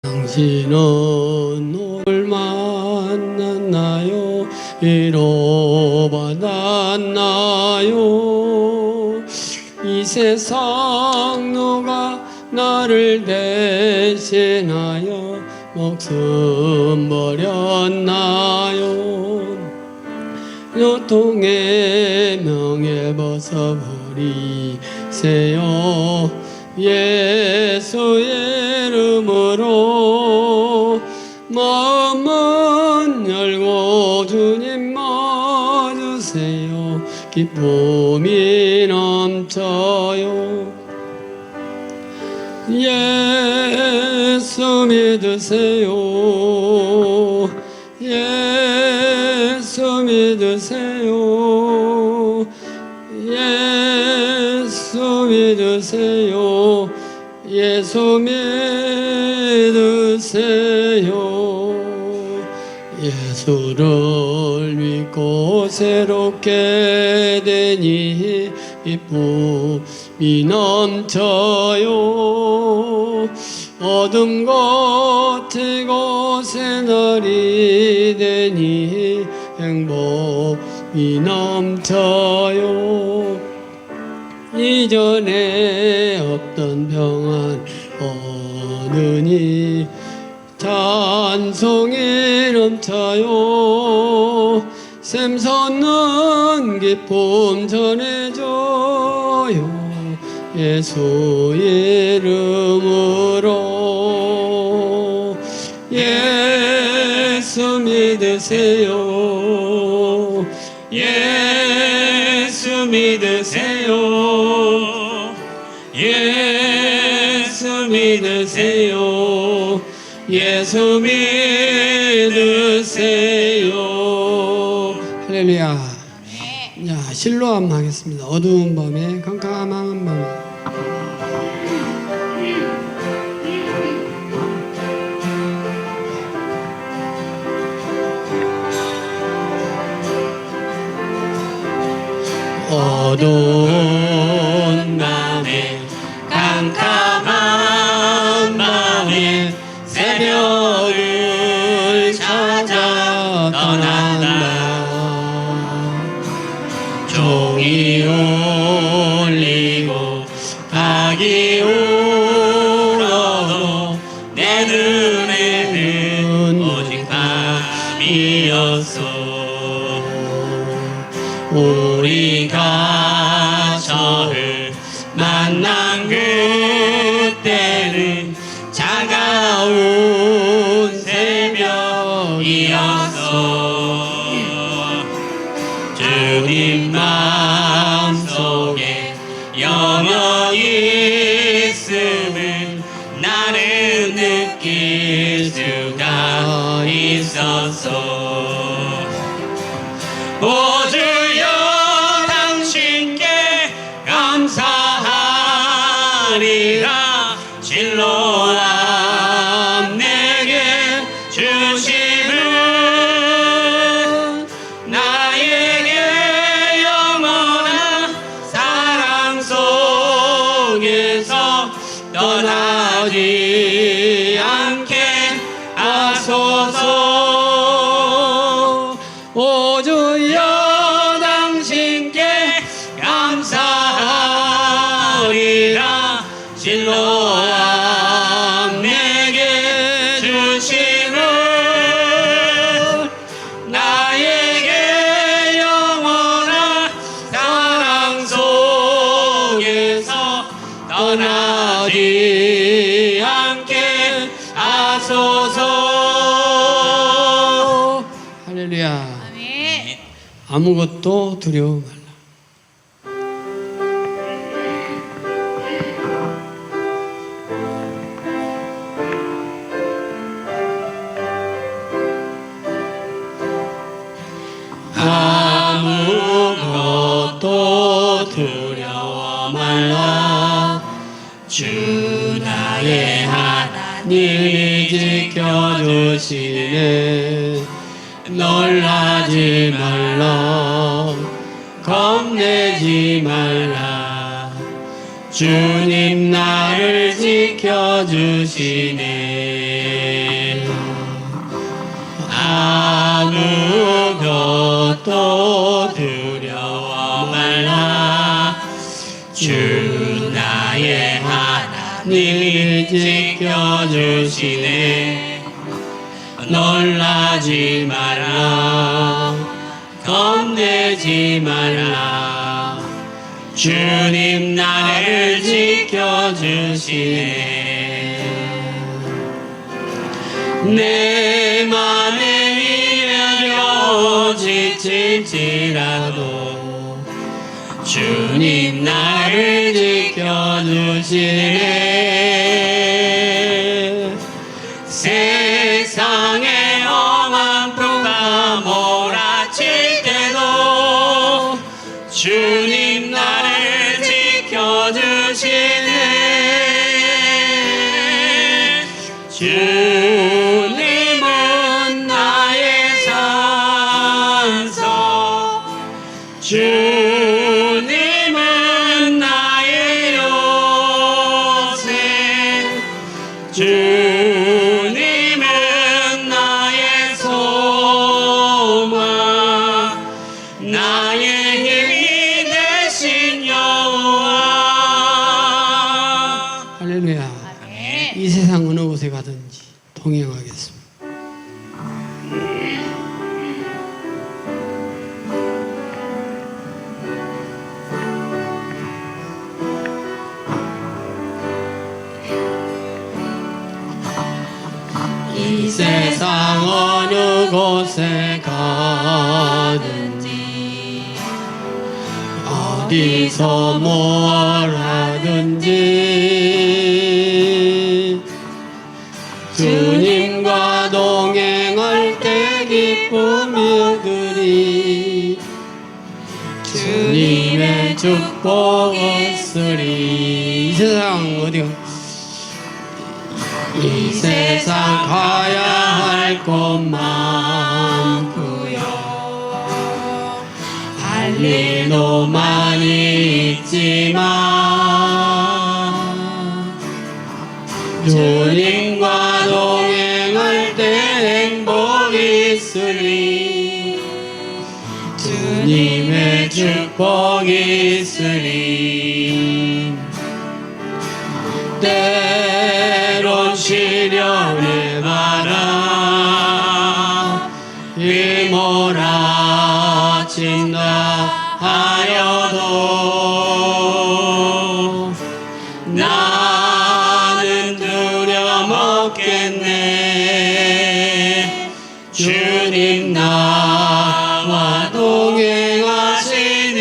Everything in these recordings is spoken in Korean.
당신은 누굴 만났나요? 위로 받았나요? 이 세상 누가 나를 대신하여 목숨 버렸나요? 요통의 명예 벗어버리세요. 예수의 이름으로 마음은 열고 주님 맞으세요. 기쁨이 넘쳐요. 예수 믿으세요. 예수 믿으세요. 예수 믿으세요. 예수 믿으세요. 예수를 믿고 새롭게 되니 기쁨이 넘쳐요. 어둠 같은 곳에 날이 되니 행복이 넘쳐요. 이전에 없던 평안 얻으니 찬송이 넘쳐요. 샘솟는 기쁨 전해줘요. 예수 이름으로 예수 믿으세요. 예수 믿으세요. 예수 믿으세요. 예수 믿으세요. 할렐루야. 자, 실로암 하겠습니다. 어두운 밤에 캄캄한 밤에 어두운 밤에 캄캄한 밤에 새벽을 찾아 떠난다. 종이 울리고 닭이 울어도 내 눈에는 오직 밤이었어. 우리가 저를 만난 그때는 차가운 새벽이었어. 주님 마음속에 영원히 있음을 나는 느낄 수가 있었어. 오 주여 당신께 감사하리라. 실로암 내게 주심은 나에게 영원한 사랑 속에서 떠나지 않게 하소서. 오 주여 당신께 감사하리라. 실로암 내게 주심은 나에게 영원한 사랑 속에서 떠나지 않게 하소서. 할렐루야. 아무것도 두려워 말라. 아무것도 두려워 말라. 주 나의 하나님이 지켜주시네. 놀라지 말라. 겁내지 말라. 주님 나를 지켜주시네. 지켜주시네. 놀라지 말라, 겁내지 말라, 주님 나를 지켜주시네. 내 맘에 미련겨 지칠지라도 주님 나를 지켜주시네. 세상에 험한 풍파 몰아칠 때도 주님 나를 지켜주시네. 주님은 나의 산성, 주님은 나의 요새, 주님은 나의 소망, 나의 힘이 되신 여호와. 할렐루야. 이 세상 어느 곳에 가든지 동행하겠습니다. 이 세상 어느 곳에 가든지 어디서 뭘 하든지 주님과 동행할 때 기쁨이 그리 주님의 축복이 있으리. 이 세상 어디가 이 세상 가야 할 곳 많고요, 할 일도 많이 있지만 주님과 동행할 때 행복이 있으리. 주님의 축복이 있으리. 때론 시련을 바라 휘몰아친다 하여도 나는 두려움 없겠네. 주님 나와 동행하시니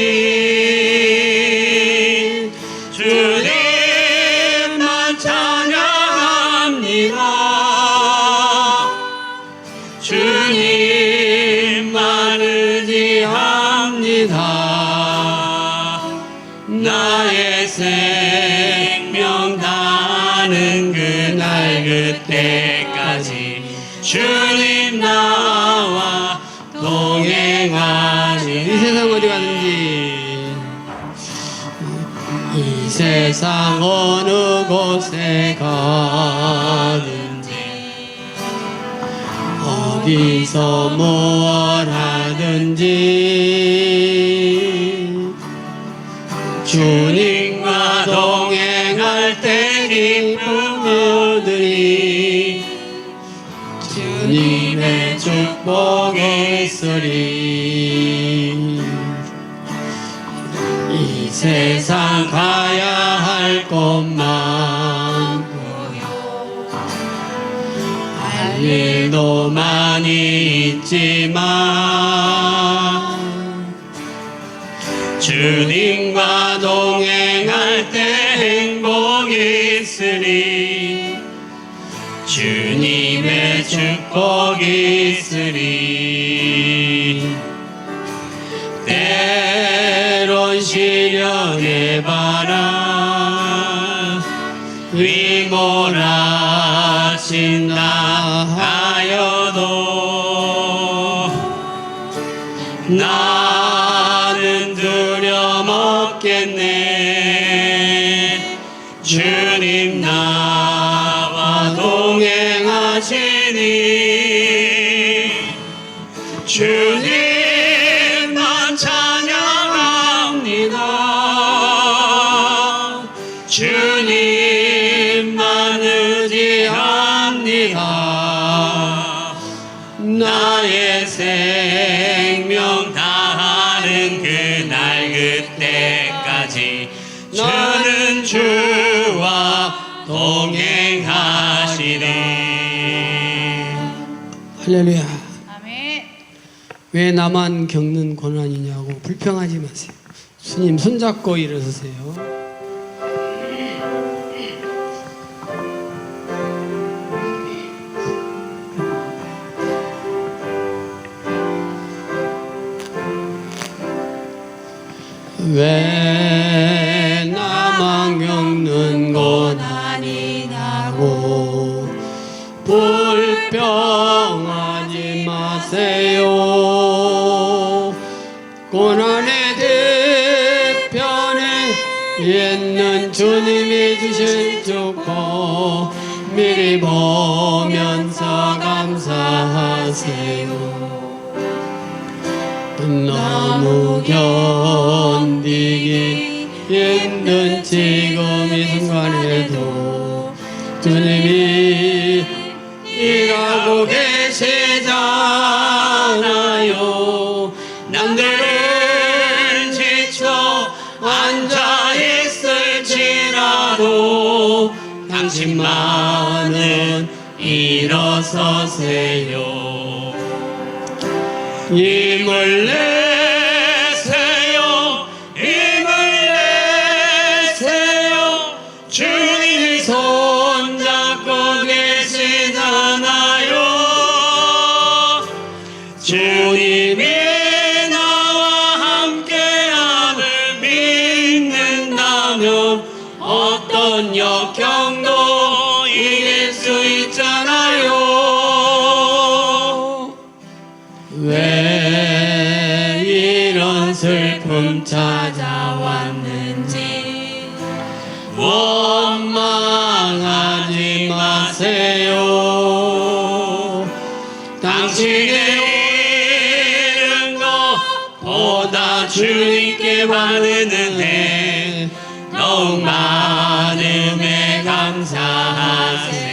주님만 찬양합니다. 주님만 의지합니다. 나의 생명 다하는 그날 그때까지 주님 나와 동행하시니. 이 세상 어디 가든지 이 세상 어느 곳에 가든지 어디서 뭘 하든지 주님과 동행할 때 기쁨이 얻으리. 주님의 축복이 있으리. 이 세상 가야 할 곳 많고요, 할 일도 많이 있지만 주님과 동행할 때 행복이 있으리. 주님의 축복이 있으리. 때론 시련에 바라 휘몰아친다 하여도 나는 두려움 없겠네. 주님 나와 동행하시니 주님만 찬양합니다. 주님만 의지 합니다. 나의 생명 다하는 그날 그때까지 주는 주와 동행하시리. 할렐루야. 아멘. 왜 나만 겪는 고난이냐고 불평하지 마세요. 주님 손잡고 일어서세요. 왜 나만 겪는 고난이냐고 불평하지 마세요. 고난의 뒤편에 있는 주님이 주신 축복 미리 보면서 감사하세요. 너무 견디기 힘든 지금 이 순간에도 주님이 일하고 계시잖아요. 남들은 지쳐 앉아있을지라도 당신만은 일어서세요. 힘을 내세요. 힘을 내세요. 주님이 손잡고 계시잖아요. 주님이 나와 함께함을 믿는다면 어떤 역경도 이길 수 있잖아요. 왜 이런 슬픔 찾아왔는지 원망하지 마세요. 당신의 잃은 것보다 주님께 받는 은혜 더욱 많음에 감사하세요.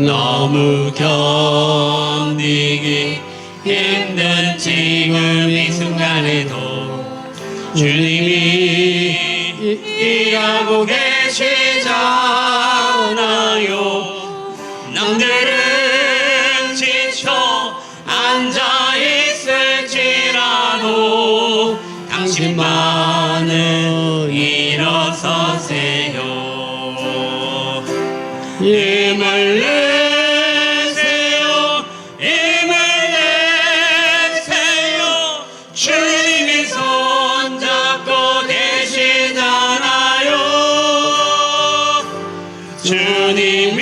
너무 견디기 힘든 지금 이 순간에도 주님이 일하고 계시잖아요. 남들은 지쳐 앉아있을지라도 당신만은 일어서세요. 힘을 내세요. 힘을 내세요. 주님이 손잡고 계시잖아요. 주님이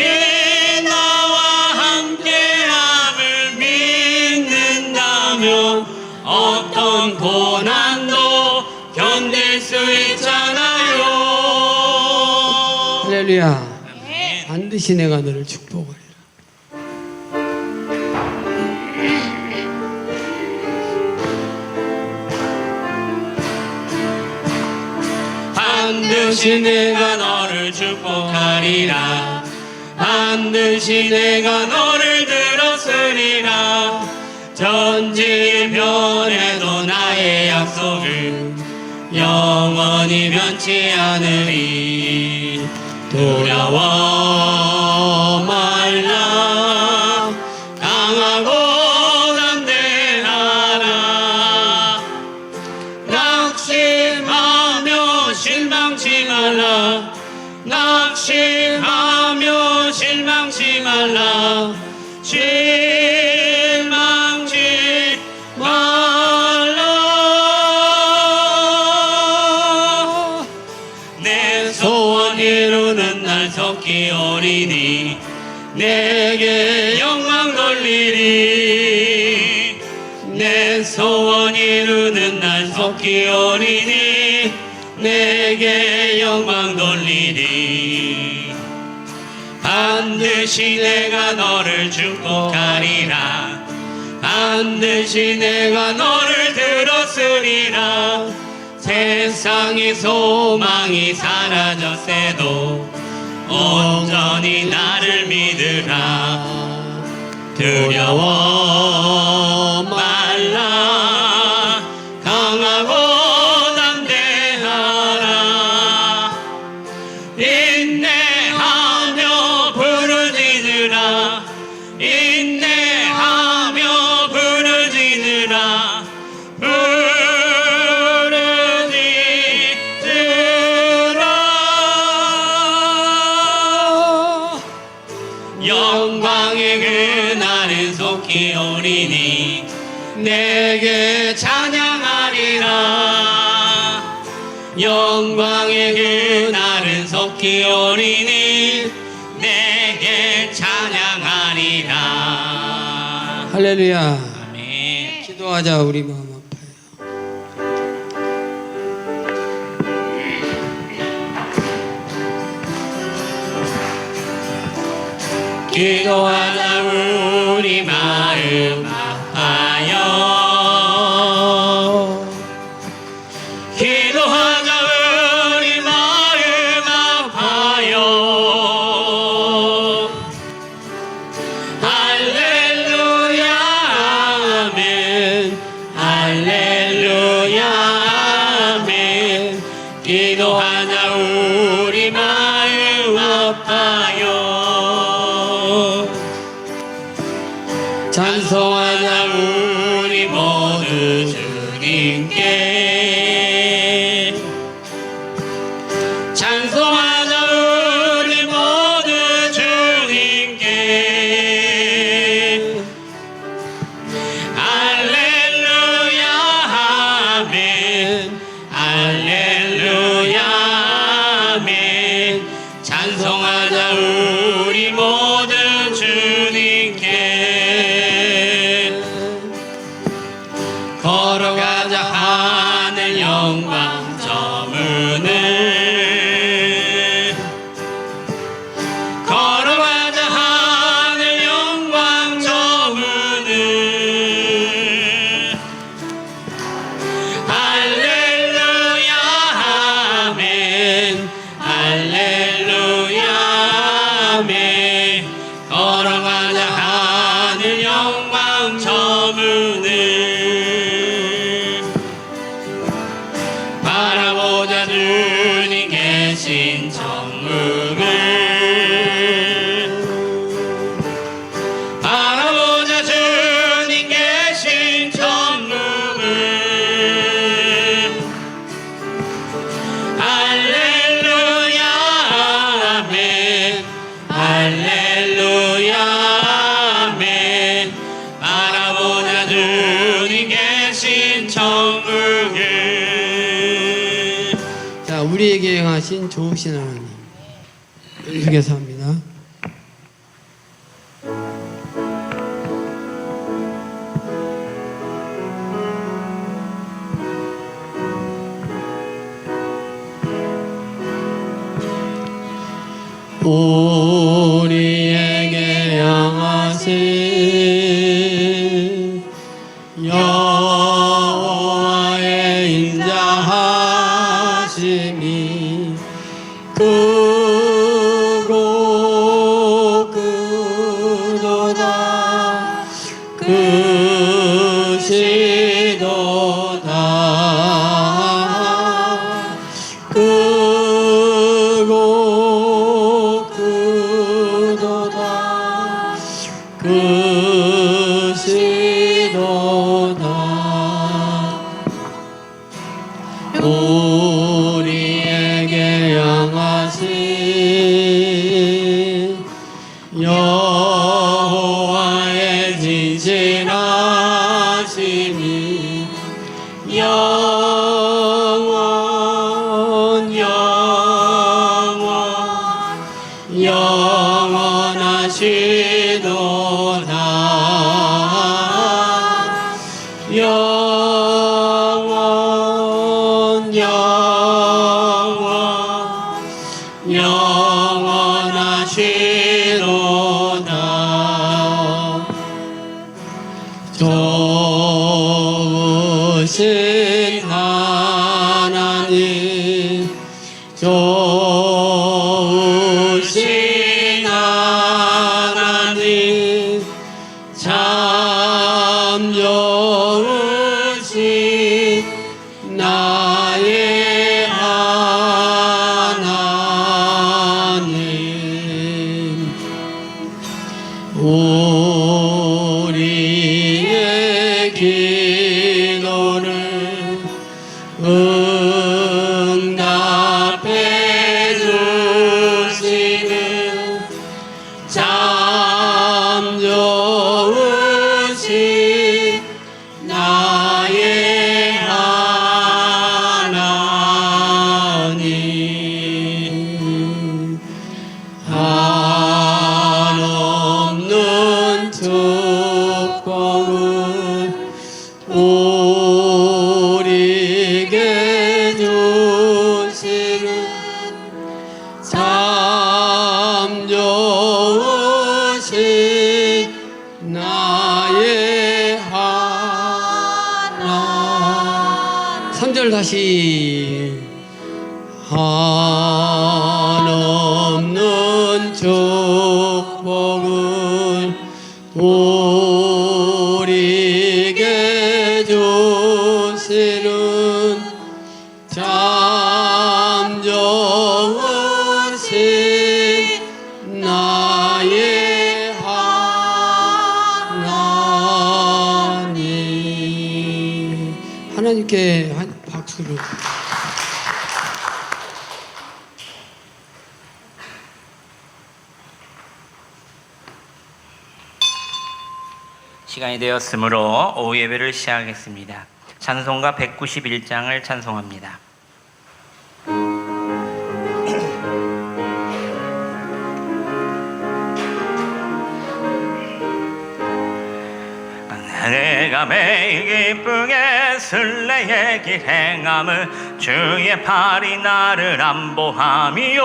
나와 함께함을 믿는다면 어떤 고난도 견딜 수 있잖아요. 할렐루야. 네. 반드시 내가 너를 축복하리라. 반드시 내가 너를 축복하리라. 반드시 내가 너를 들었으리라. 전지에 변해도 나의 약속은 영원히 변치 않으리. 두려워 말라. 강하고 담대하라. 낙심하며 실망치 말라. 낙심하며 실망치 말라. 실망치 말라. 내 소원 이루는 날 속히 오리니 내게 영광 돌리리. 내 소원 이루는 날 속히 오리니 내게 영광 돌리리. 반드시 내가 너를 축복하리라. 반드시 내가 너를 들었으리라. 세상의 소망이 사라졌어도 온전히 나를 믿으라. 두려워 말라. 강하고 담대하라. 인내하며 부르짖으라. 인내하며 부르짖으라. 영광의 그날은 속히 오리니 내게 찬양하리라. 영광의 그날은 속히 오리니 내게 찬양하리라. 할렐루야. 아멘. 기도하자. 우리 마음 아파요. 기도하자. 우리 마음 아파요. 기도하자. 우리 마음 아파요. 할렐루야 아멘. 할렐루야 아멘. 기도하자. 우리 마음 아파요. 찬송하자. 우리 모두 주님께. 찬송하자. 우리 모두 주님께. 할렐루야 아멘. 할렐루야 아멘. 찬송하자. 우리 모두 주님께. 걸어가자. 하늘 영광 저문을. 걸어가자. 하늘 영광 저문을. 할렐루야 아멘. 할렐루야 아멘. 걸어가자. 하늘 영광 저문을. 바라보자. 주님 계신 천국을. 바라보자. 주님 계신 천국을. 할렐루야 아멘. 할렐루야 아멘. 바라보자. 주님 계신 천국을. 자, 우리에게 행하신 좋으신 하나님 연속해서 합니다. 우리에게 향하신 여호와의 인자하심이 크고 크도다. 크시도다. 크고 크도다. 크시도다. 우리에게 향하신 여호와의 진실하심이 영원하시도다. 영원하시도다. 좋으신 하나님, 좋으신 우리의 기도를 응답해 주시는 참 좋으신 나의 하나님, 한없는 축복을 우리에게 주시는 참 좋으신 나의 하나님. 3절 다시. 한없는 축복을 우리에게 주시는 참 좋으신 나의 하나님. 하나님께 박수를. 시간이 되었으므로 오후 예배를 시작하겠습니다. 찬송가 191장을 찬송합니다. 내가 매일 기쁘게 순례의 길 행함을 주의 팔이 나를 안보함이요,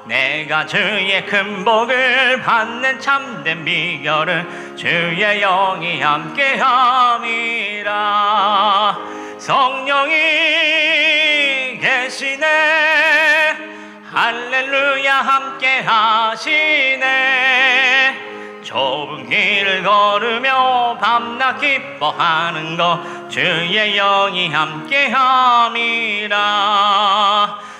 내가 주의 큰 복을 받는 참된 비결은 주의 영이 함께함이라. 성령이 계시네, 할렐루야 함께하시네. 좁은 길을 걸으며 밤낮 기뻐하는 것 주의 영이 함께함이라.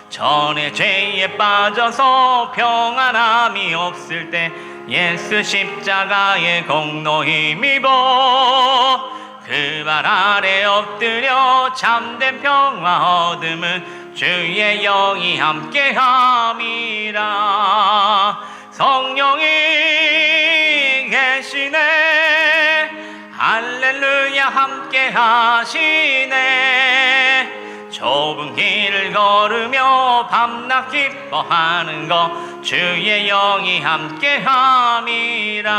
전에 죄에 빠져서 평안함이 없을 때 예수 십자가의 공로 힘입어 그 발 아래 엎드려 참된 평화 얻음은 주의 영이 함께함이라. 성령이 계시네, 할렐루야 함께하시네. 좁은 길을 걸으며 밤낮 기뻐하는 것 주의 영이 함께함이라.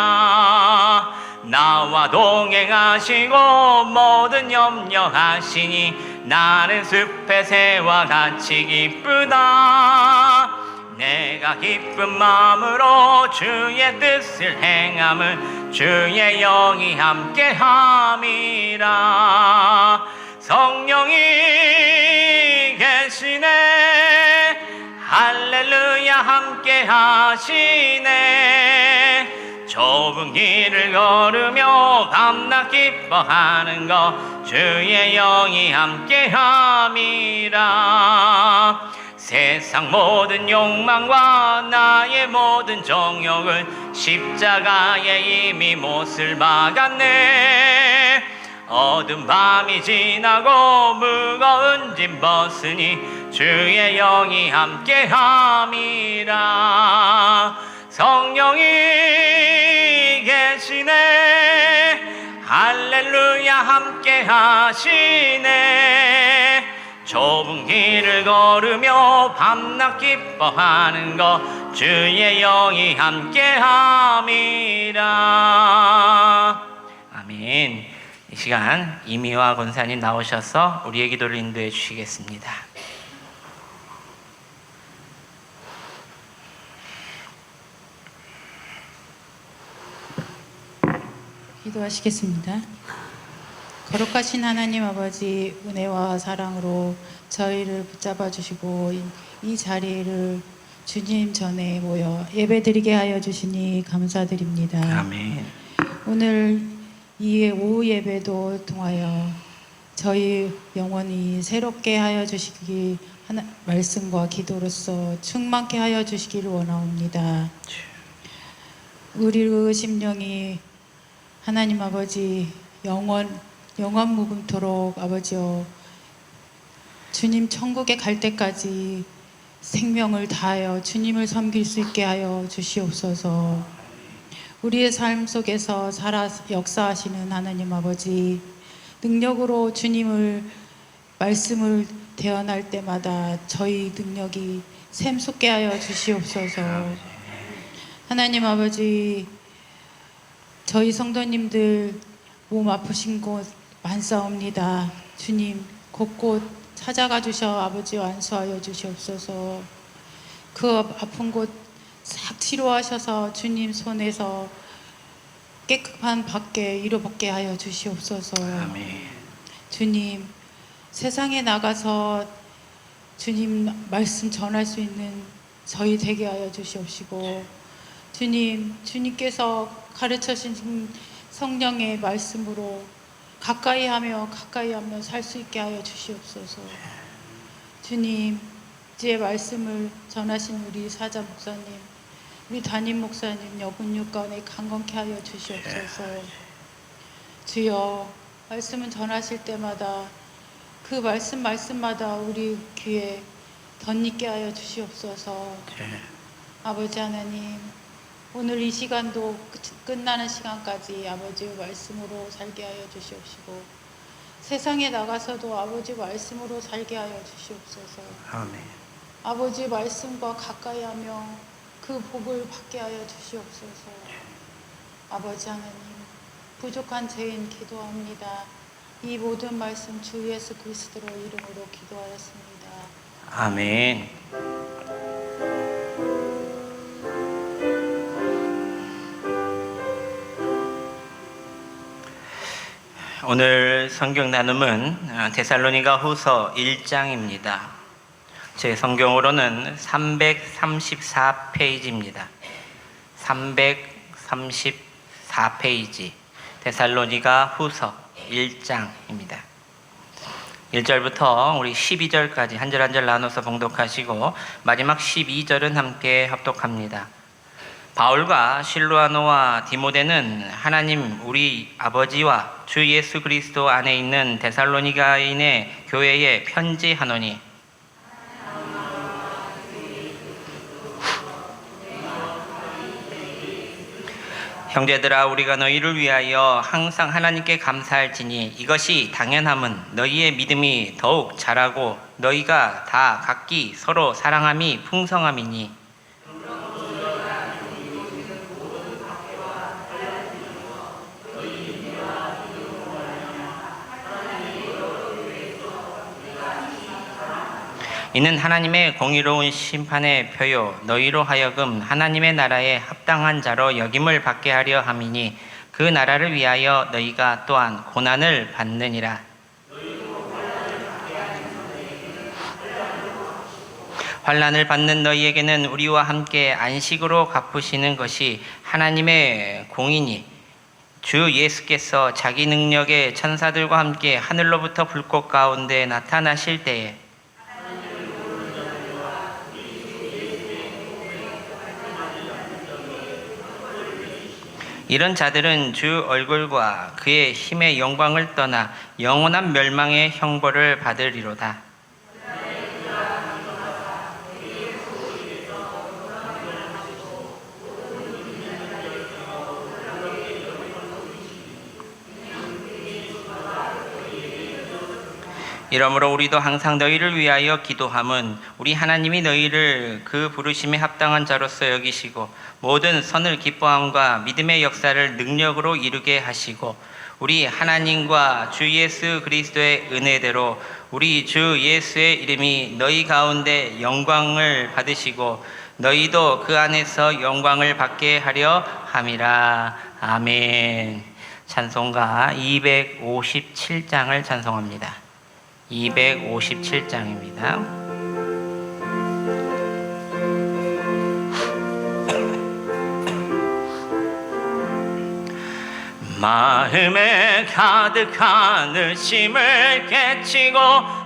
나와 동행하시고 모든 염려하시니 나는 숲의 새와 같이 기쁘다. 내가 기쁜 마음으로 주의 뜻을 행함은 주의 영이 함께함이라. 성령이 계시네, 할렐루야 함께하시네. 좁은 길을 걸으며 밤낮 기뻐하는 것 주의 영이 함께함이라. 세상 모든 욕망과 나의 모든 정욕은 십자가에 이미 못을 박았네. 어두운 밤이 지나고 무거운 짐 벗으니 주의 영이 함께함이라. 성령이 계시네, 할렐루야 함께하시네. 좁은 길을 걸으며 밤낮 기뻐하는 것 주의 영이 함께함이라. 아멘. 이 시간 이미화 권사님 나오셔서 우리의 기도를 인도해 주시겠습니다. 기도하시겠습니다. 거룩하신 하나님 아버지, 은혜와 사랑으로 저희를 붙잡아 주시고 이 자리를 주님 전에 모여 예배드리게 하여 주시니 감사드립니다. 아멘. 오늘 이 오후 예배도 통하여 저희 영혼이 새롭게 하여 주시기 말씀과 기도로서 충만케 하여 주시기를 원하옵니다. 우리 심령이 하나님 아버지 영원 무금토록 아버지여 주님 천국에 갈 때까지 생명을 다하여 주님을 섬길 수 있게 하여 주시옵소서. 우리의 삶 속에서 살아 역사하시는 하나님 아버지 능력으로 주님을 말씀을 대언할 때마다 저희 능력이 샘솟게 하여 주시옵소서. 하나님 아버지 저희 성도님들 몸 아프신 곳 많사옵니다. 주님 곳곳 찾아가 주셔 아버지 안수하여 주시옵소서. 그 아픈 곳 싹 치료하셔서 주님 손에서 깨끗한 밖에 이루받게 하여 주시옵소서. 아멘. 주님 세상에 나가서 주님 말씀 전할 수 있는 저희 되게 하여 주시옵시고 주님께서 가르쳐 주신 성령의 말씀으로 가까이 하며 살 수 있게 하여 주시옵소서. 주님 이제 말씀을 전하신 우리 사자 목사님 우리 담임 목사님 여군 가운데 강건케 하여 주시옵소서. 주여 말씀을 전하실 때마다 그 말씀마다 우리 귀에 덧있게 하여 주시옵소서. 아버지 하나님 오늘 이 시간도 끝나는 시간까지 아버지의 말씀으로 살게 하여 주시옵시고 세상에 나가서도 아버지 말씀으로 살게 하여 주시옵소서. 아멘. 아버지 말씀과 가까이 하며 그 복을 받게 하여 주시옵소서. 아버지 하나님 부족한 죄인 기도합니다. 이 모든 말씀 주 예수 그리스도로 이름으로 기도하였습니다. 아멘. 오늘 성경 나눔은 데살로니가 후서 1장입니다. 제 성경으로는 334페이지입니다. 334페이지 데살로니가 후서 1장입니다. 1절부터 우리 12절까지 한 절 한 절 나눠서 봉독하시고 마지막 12절은 함께 합독합니다. 바울과 실루아노와 디모데는 하나님 우리 아버지와 주 예수 그리스도 안에 있는 데살로니가인의 교회에 편지하노니 형제들아 우리가 너희를 위하여 항상 하나님께 감사할지니 이것이 당연함은 너희의 믿음이 더욱 자라고 너희가 다 각기 서로 사랑함이 풍성함이니 이는 하나님의 공의로운 심판의 표요 너희로 하여금 하나님의 나라에 합당한 자로 여김을 받게 하려 함이니 그 나라를 위하여 너희가 또한 고난을 받느니라. 환난을 받는 너희에게는 우리와 함께 안식으로 갚으시는 것이 하나님의 공이니 주 예수께서 자기 능력의 천사들과 함께 하늘로부터 불꽃 가운데 나타나실 때에 이런 자들은 주 얼굴과 그의 힘의 영광을 떠나 영원한 멸망의 형벌을 받으리로다. 이러므로 우리도 항상 너희를 위하여 기도함은 우리 하나님이 너희를 그 부르심에 합당한 자로서 여기시고 모든 선을 기뻐함과 믿음의 역사를 능력으로 이루게 하시고 우리 하나님과 주 예수 그리스도의 은혜대로 우리 주 예수의 이름이 너희 가운데 영광을 받으시고 너희도 그 안에서 영광을 받게 하려 함이라. 아멘. 찬송가 257장을 찬송합니다. 257장입니다. 마음에 가득한 의심을 깨치고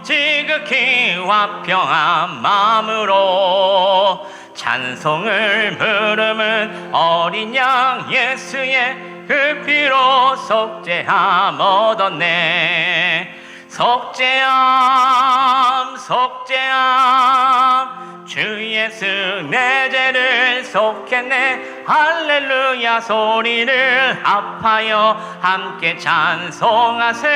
지극히 화평한 마음으로 찬송을 부르는 어린 양 예수의 그 피로 속죄함 얻었네. 속죄함 속죄함 주 예수 내 죄를 속했네. 할렐루야 소리를 합하여 함께 찬송하세.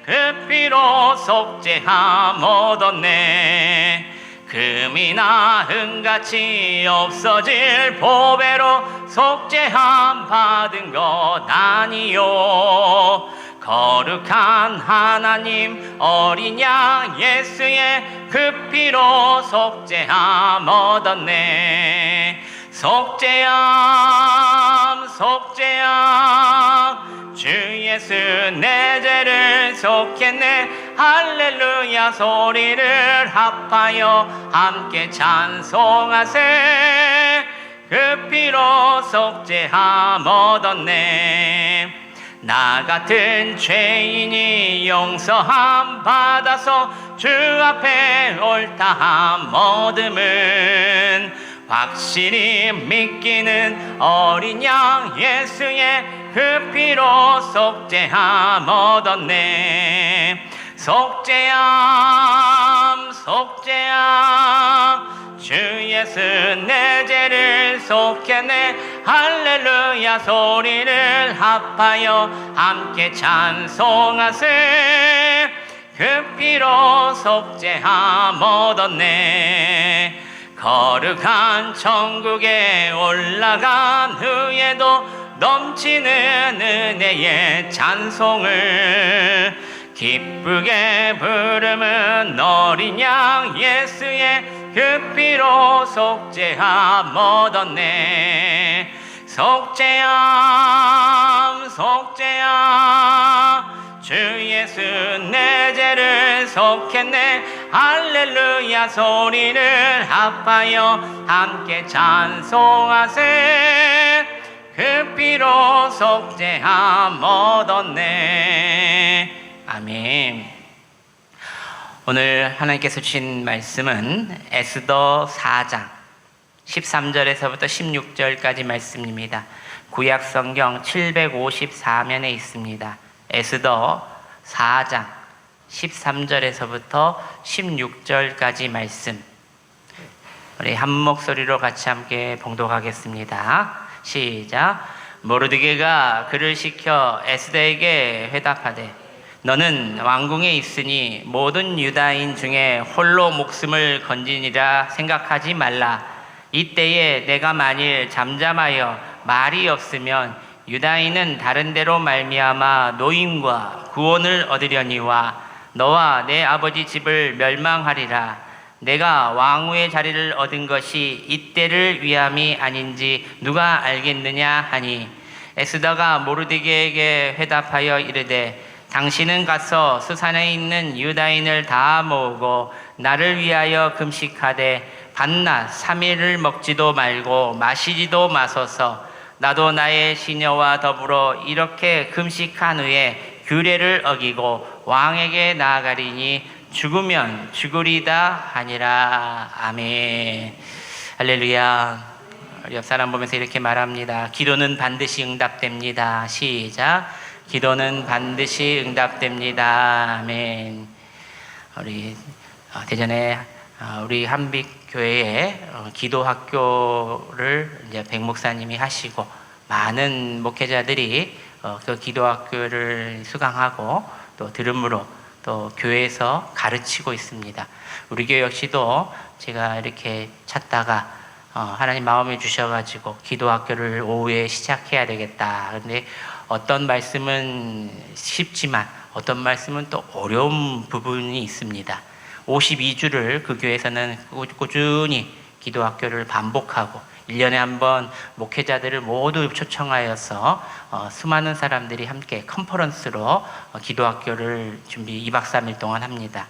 그 피로 속죄함 얻었네. 금이나 은같이 없어질 보배로 속죄함 받은 것 아니요. 거룩한 하나님 어린 양 예수의 그 피로 속죄함 얻었네. 속죄함 속죄함 주 예수 내 죄를 속했네. 할렐루야 소리를 합하여 함께 찬송하세. 그 피로 속죄함 얻었네. 나 같은 죄인이 용서함 받아서 주 앞에 옳다함 얻음은 확실히 믿기는 어린 양 예수의 그 피로 속죄함 얻었네. 속죄함 속죄함 주 예수 내 죄를 속했네. 할렐루야 소리를 합하여 함께 찬송하세. 그 피로 속죄함 얻었네. 거룩한 천국에 올라간 후에도 넘치는 은혜의 찬송을 기쁘게 부르는 어린 양 예수의 그 피로 속죄함 얻었네. 속죄함 속죄함 주 예수 내 죄를 속했네. 할렐루야 소리를 합하여 함께 찬송하세. 그 피로 속죄함 얻었네. 아멘. 오늘 하나님께서 주신 말씀은 에스더 4장 13절에서부터 16절까지 말씀입니다. 구약 성경 754면에 있습니다. 에스더 4장 13절에서부터 16절까지 말씀, 우리 한 목소리로 같이 함께 봉독하겠습니다. 시작. 모르드게가 그를 시켜 에스더에게 회답하되 너는 왕궁에 있으니 모든 유다인 중에 홀로 목숨을 건지니라 생각하지 말라. 이때에 내가 만일 잠잠하여 말이 없으면 유다인은 다른 데로 말미암아 노임과 구원을 얻으려니와 너와 내 아버지 집을 멸망하리라. 내가 왕후의 자리를 얻은 것이 이때를 위함이 아닌지 누가 알겠느냐 하니 에스더가 모르드게에게 회답하여 이르되 당신은 가서 수산에 있는 유다인을 다 모으고 나를 위하여 금식하되 밤낮 3일을 먹지도 말고 마시지도 마소서. 나도 나의 시녀와 더불어 이렇게 금식한 후에 규례를 어기고 왕에게 나아가리니 죽으면 죽으리다 하니라. 아멘. 할렐루야. 옆 사람 보면서 이렇게 말합니다. 기도는 반드시 응답됩니다. 시작. 기도는 반드시 응답됩니다. 아멘. 우리 대전에 우리 한빛교회에 기도학교를 이제 백 목사님이 하시고 많은 목회자들이 그 기도학교를 수강하고 또 들음으로 또 교회에서 가르치고 있습니다. 우리 교회 역시도 제가 이렇게 찾다가 하나님 마음에 주셔가지고 기도학교를 오후에 시작해야 되겠다. 근데 어떤 말씀은 쉽지만 어떤 말씀은 또 어려운 부분이 있습니다. 52주를 그 교회에서는 꾸준히 기도학교를 반복하고 1년에 한 번 목회자들을 모두 초청하여서 수많은 사람들이 함께 컨퍼런스로 기도학교를 준비 2박 3일 동안 합니다.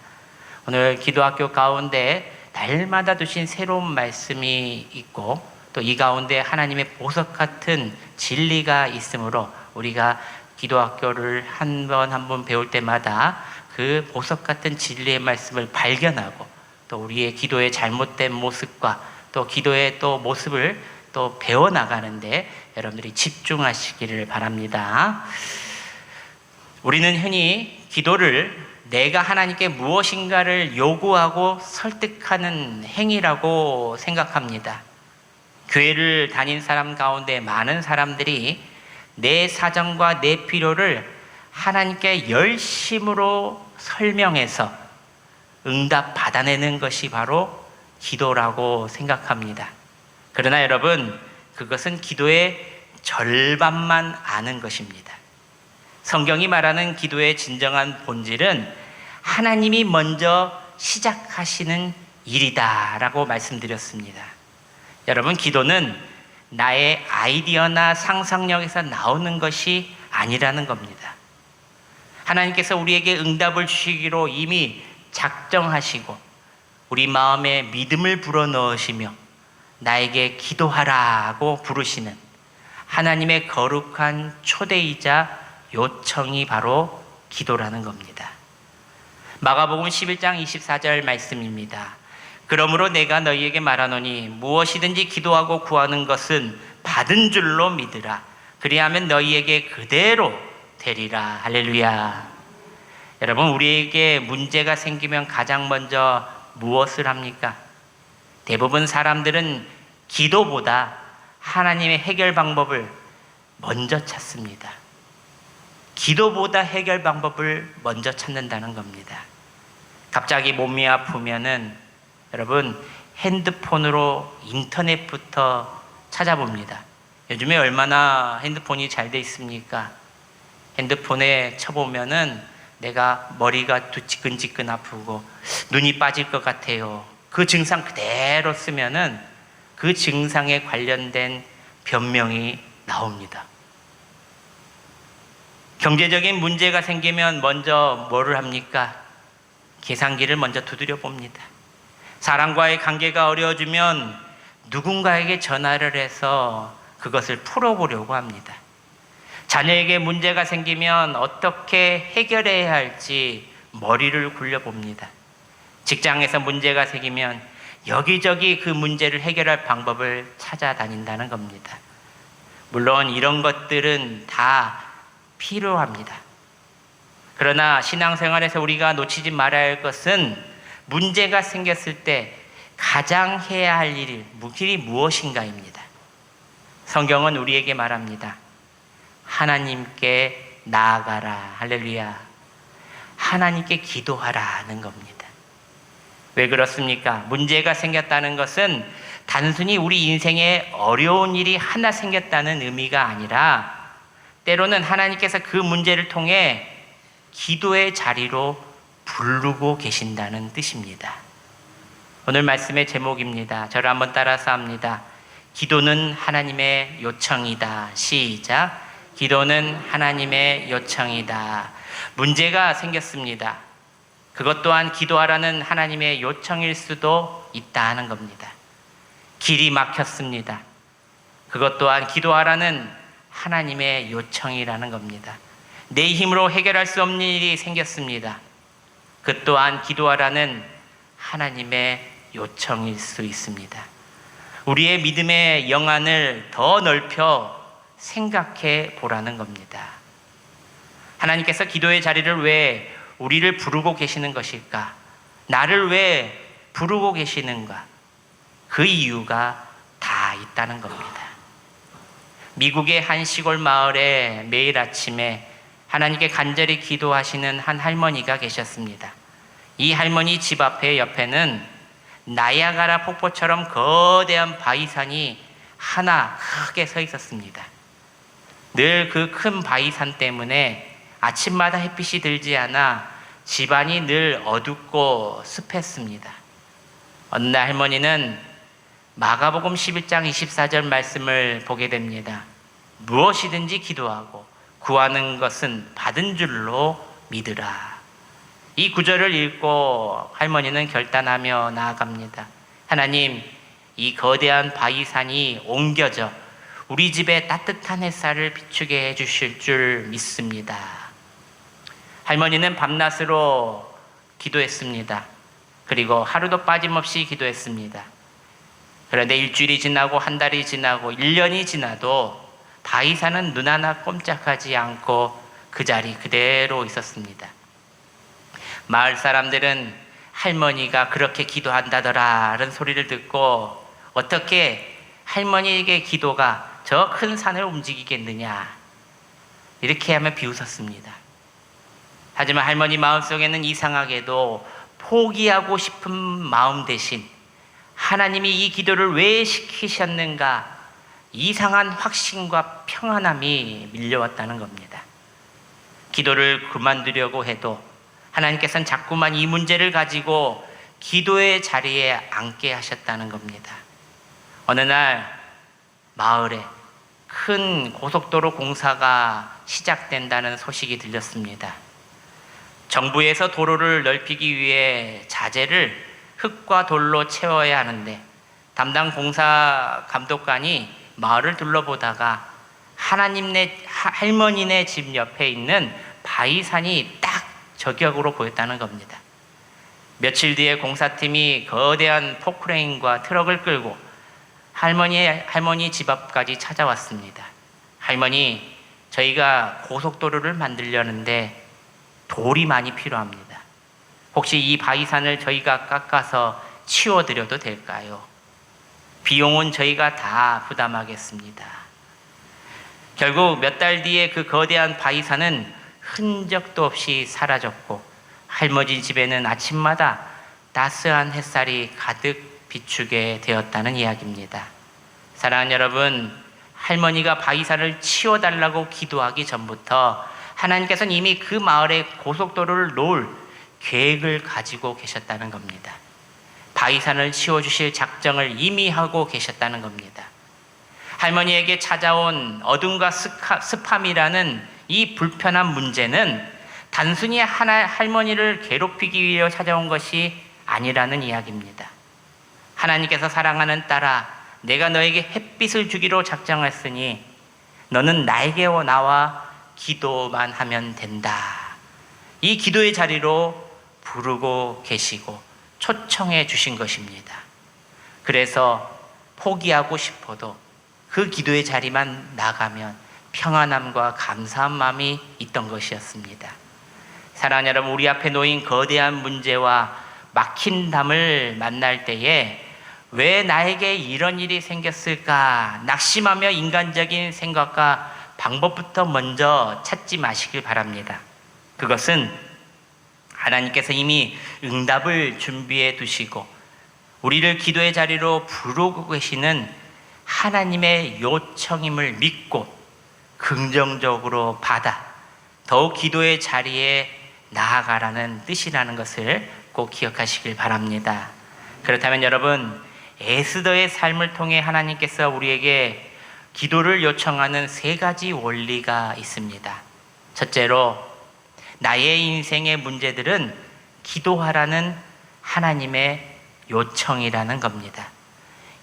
오늘 기도학교 가운데 달마다 두신 새로운 말씀이 있고 또 이 가운데 하나님의 보석 같은 진리가 있으므로 우리가 기도학교를 한 번 배울 때마다 그 보석 같은 진리의 말씀을 발견하고 또 우리의 기도의 잘못된 모습과 또 기도의 또 모습을 또 배워나가는데 여러분들이 집중하시기를 바랍니다. 우리는 흔히 기도를 내가 하나님께 무엇인가를 요구하고 설득하는 행위라고 생각합니다. 교회를 다닌 사람 가운데 많은 사람들이 내 사정과 내 필요를 하나님께 열심으로 설명해서 응답 받아내는 것이 바로 기도라고 생각합니다. 그러나 여러분, 그것은 기도의 절반만 아는 것입니다. 성경이 말하는 기도의 진정한 본질은 하나님이 먼저 시작하시는 일이다라고 말씀드렸습니다. 여러분, 기도는 나의 아이디어나 상상력에서 나오는 것이 아니라는 겁니다. 하나님께서 우리에게 응답을 주시기로 이미 작정하시고 우리 마음에 믿음을 불어넣으시며 나에게 기도하라고 부르시는 하나님의 거룩한 초대이자 요청이 바로 기도라는 겁니다. 마가복음 11장 24절 말씀입니다. 그러므로 내가 너희에게 말하노니 무엇이든지 기도하고 구하는 것은 받은 줄로 믿으라. 그리하면 너희에게 그대로 되리라. 할렐루야. 여러분, 우리에게 문제가 생기면 가장 먼저 무엇을 합니까? 대부분 사람들은 기도보다 하나님의 해결 방법을 먼저 찾습니다. 기도보다 해결 방법을 먼저 찾는다는 겁니다. 갑자기 몸이 아프면은 여러분, 핸드폰으로 인터넷부터 찾아봅니다. 요즘에 얼마나 핸드폰이 잘 돼 있습니까? 핸드폰에 쳐보면은 내가 머리가 지끈지끈 아프고 눈이 빠질 것 같아요. 그 증상 그대로 쓰면은 그 증상에 관련된 변명이 나옵니다. 경제적인 문제가 생기면 먼저 뭐를 합니까? 계산기를 먼저 두드려 봅니다. 사람과의 관계가 어려워지면 누군가에게 전화를 해서 그것을 풀어보려고 합니다. 자녀에게 문제가 생기면 어떻게 해결해야 할지 머리를 굴려봅니다. 직장에서 문제가 생기면 여기저기 그 문제를 해결할 방법을 찾아다닌다는 겁니다. 물론 이런 것들은 다 필요합니다. 그러나 신앙생활에서 우리가 놓치지 말아야 할 것은 문제가 생겼을 때 가장 해야 할 일이 무엇인가입니다. 성경은 우리에게 말합니다. 하나님께 나아가라. 할렐루야. 하나님께 기도하라는 겁니다. 왜 그렇습니까? 문제가 생겼다는 것은 단순히 우리 인생에 어려운 일이 하나 생겼다는 의미가 아니라 때로는 하나님께서 그 문제를 통해 기도의 자리로 부르고 계신다는 뜻입니다. 오늘 말씀의 제목입니다. 저를 한번 따라서 합니다. 기도는 하나님의 요청이다. 시작. 기도는 하나님의 요청이다. 문제가 생겼습니다. 그것 또한 기도하라는 하나님의 요청일 수도 있다는 겁니다. 길이 막혔습니다. 그것 또한 기도하라는 하나님의 요청이라는 겁니다. 내 힘으로 해결할 수 없는 일이 생겼습니다. 그 또한 기도하라는 하나님의 요청일 수 있습니다. 우리의 믿음의 영안을 더 넓혀 생각해 보라는 겁니다. 하나님께서 기도의 자리를 왜 우리를 부르고 계시는 것일까? 나를 왜 부르고 계시는가? 그 이유가 다 있다는 겁니다. 미국의 한 시골 마을에 매일 아침에 하나님께 간절히 기도하시는 한 할머니가 계셨습니다. 이 할머니 집 앞에 옆에는 나야가라 폭포처럼 거대한 바위산이 하나 크게 서 있었습니다. 늘 그 큰 바위산 때문에 아침마다 햇빛이 들지 않아 집안이 늘 어둡고 습했습니다. 어느 날 할머니는 마가복음 11장 24절 말씀을 보게 됩니다. 무엇이든지 기도하고 구하는 것은 받은 줄로 믿으라. 이 구절을 읽고 할머니는 결단하며 나아갑니다. 하나님, 이 거대한 바위산이 옮겨져 우리 집에 따뜻한 햇살을 비추게 해주실 줄 믿습니다. 할머니는 밤낮으로 기도했습니다. 그리고 하루도 빠짐없이 기도했습니다. 그런데 일주일이 지나고 한 달이 지나고 1년이 지나도 바이사는 눈 하나 꼼짝하지 않고 그 자리 그대로 있었습니다. 마을 사람들은 할머니가 그렇게 기도한다더라는 소리를 듣고 어떻게 할머니에게 기도가 저 큰 산을 움직이겠느냐 이렇게 하며 비웃었습니다. 하지만 할머니 마음속에는 이상하게도 포기하고 싶은 마음 대신 하나님이 이 기도를 왜 시키셨는가 이상한 확신과 평안함이 밀려왔다는 겁니다. 기도를 그만두려고 해도 하나님께서는 자꾸만 이 문제를 가지고 기도의 자리에 앉게 하셨다는 겁니다. 어느 날 마을에 큰 고속도로 공사가 시작된다는 소식이 들렸습니다. 정부에서 도로를 넓히기 위해 자재를 흙과 돌로 채워야 하는데 담당 공사 감독관이 마을을 둘러보다가 할머니네 집 옆에 있는 바위산이 딱 저격으로 보였다는 겁니다. 며칠 뒤에 공사팀이 거대한 포크레인과 트럭을 끌고 할머니 집 앞까지 찾아왔습니다. 할머니, 저희가 고속도로를 만들려는데 돌이 많이 필요합니다. 혹시 이 바위산을 저희가 깎아서 치워드려도 될까요? 비용은 저희가 다 부담하겠습니다. 결국 몇 달 뒤에 그 거대한 바위산은 흔적도 없이 사라졌고 할머니 집에는 아침마다 따스한 햇살이 가득 비추게 되었다는 이야기입니다. 사랑하는 여러분, 할머니가 바위산을 치워달라고 기도하기 전부터 하나님께서는 이미 그 마을에 고속도로를 놓을 계획을 가지고 계셨다는 겁니다. 바위산을 치워주실 작정을 이미 하고 계셨다는 겁니다. 할머니에게 찾아온 어둠과 습함이라는 이 불편한 문제는 단순히 할머니를 괴롭히기 위해 찾아온 것이 아니라는 이야기입니다. 하나님께서 사랑하는 딸아, 내가 너에게 햇빛을 주기로 작정했으니 너는 나에게 나와 기도만 하면 된다. 이 기도의 자리로 부르고 계시고 초청해 주신 것입니다. 그래서 포기하고 싶어도 그 기도의 자리만 나가면 평안함과 감사한 마음이 있던 것이었습니다. 사랑하는 여러분, 우리 앞에 놓인 거대한 문제와 막힌 담을 만날 때에 왜 나에게 이런 일이 생겼을까 낙심하며 인간적인 생각과 방법부터 먼저 찾지 마시길 바랍니다. 그것은 하나님께서 이미 응답을 준비해 두시고 우리를 기도의 자리로 부르고 계시는 하나님의 요청임을 믿고 긍정적으로 받아 더욱 기도의 자리에 나아가라는 뜻이라는 것을 꼭 기억하시길 바랍니다. 그렇다면 여러분, 에스더의 삶을 통해 하나님께서 우리에게 기도를 요청하는 3가지 원리가 있습니다. 첫째로, 나의 인생의 문제들은 기도하라는 하나님의 요청이라는 겁니다.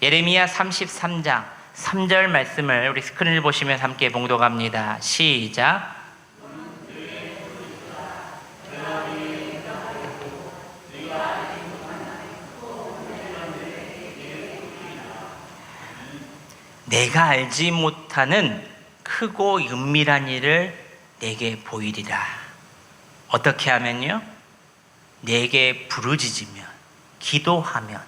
예레미야 33장 3절 말씀을 우리 스크린을 보시면서 함께 봉독합니다. 시작. 내가 알지 못하는 크고 은밀한 일을 내게 보이리라. 어떻게 하면요? 내게 부르짖으면, 기도하면.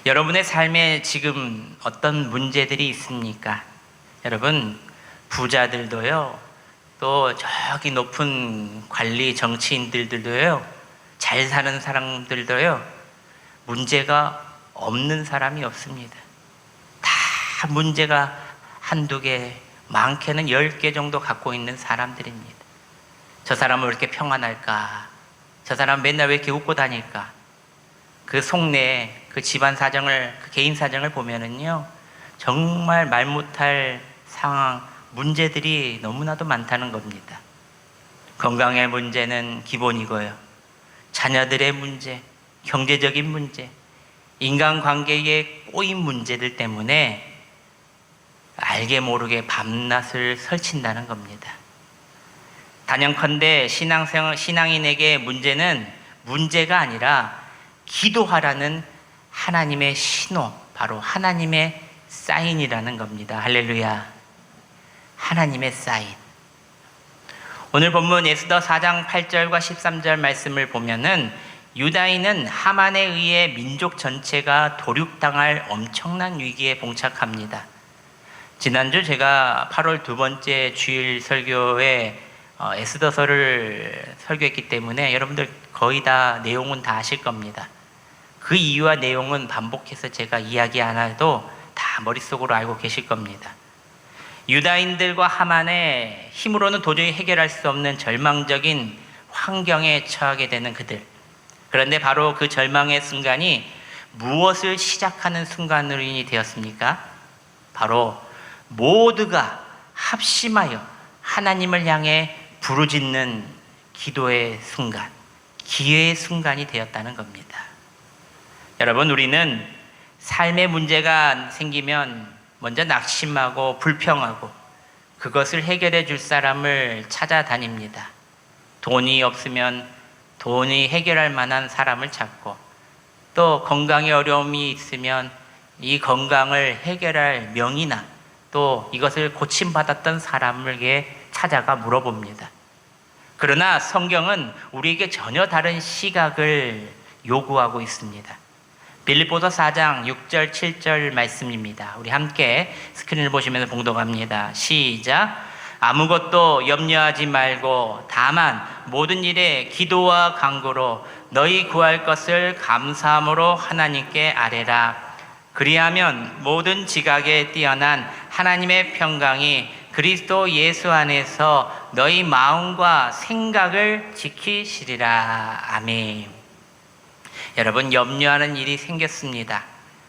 여러분의 삶에 지금 어떤 문제들이 있습니까? 여러분, 부자들도요, 또 저기 높은 관리 정치인들도요, 잘 사는 사람들도요, 문제가 없는 사람이 없습니다. 다 문제가 한두 개, 많게는 10개 정도 갖고 있는 사람들입니다. 저 사람은 왜 이렇게 평안할까? 저 사람은 맨날 왜 이렇게 웃고 다닐까? 그 속내, 그 집안 사정을, 그 개인 사정을 보면은요, 정말 말 못할 상황, 문제들이 너무나도 많다는 겁니다. 건강의 문제는 기본이고요. 자녀들의 문제, 경제적인 문제, 인간관계에 꼬인 문제들 때문에 알게 모르게 밤낮을 설친다는 겁니다. 단연컨대 신앙인에게 문제는 문제가 아니라 기도하라는 하나님의 신호, 바로 하나님의 사인이라는 겁니다. 할렐루야. 하나님의 사인. 오늘 본문 에스더 4장 8절과 13절 말씀을 보면은 유다인은 하만에 의해 민족 전체가 도륙당할 엄청난 위기에 봉착합니다. 지난주 제가 8월 두 번째 주일 설교에 에스더서를 설교했기 때문에 여러분들 거의 다 내용은 다 아실 겁니다. 그 이유와 내용은 반복해서 제가 이야기 안 해도 다 머릿속으로 알고 계실 겁니다. 유다인들과 하만의 힘으로는 도저히 해결할 수 없는 절망적인 환경에 처하게 되는 그들. 그런데 바로 그 절망의 순간이 무엇을 시작하는 순간으로 되었습니까? 바로 모두가 합심하여 하나님을 향해 부르짖는 기도의 순간, 기회의 순간이 되었다는 겁니다. 여러분, 우리는 삶의 문제가 생기면 먼저 낙심하고 불평하고 그것을 해결해 줄 사람을 찾아다닙니다. 돈이 없으면 돈이 해결할 만한 사람을 찾고, 또 건강에 어려움이 있으면 이 건강을 해결할 명의나 또 이것을 고침받았던 사람에게 찾아가 물어봅니다. 그러나 성경은 우리에게 전혀 다른 시각을 요구하고 있습니다. 빌립보서 4장 6절 7절 말씀입니다. 우리 함께 스크린을 보시면서 봉독합니다. 시작. 아무것도 염려하지 말고 다만 모든 일에 기도와 간구로 너희 구할 것을 감사함으로 하나님께 아뢰라. 그리하면 모든 지각에 뛰어난 하나님의 평강이 그리스도 예수 안에서 너희 마음과 생각을 지키시리라. 아멘. 여러분, 염려하는 일이 생겼습니다.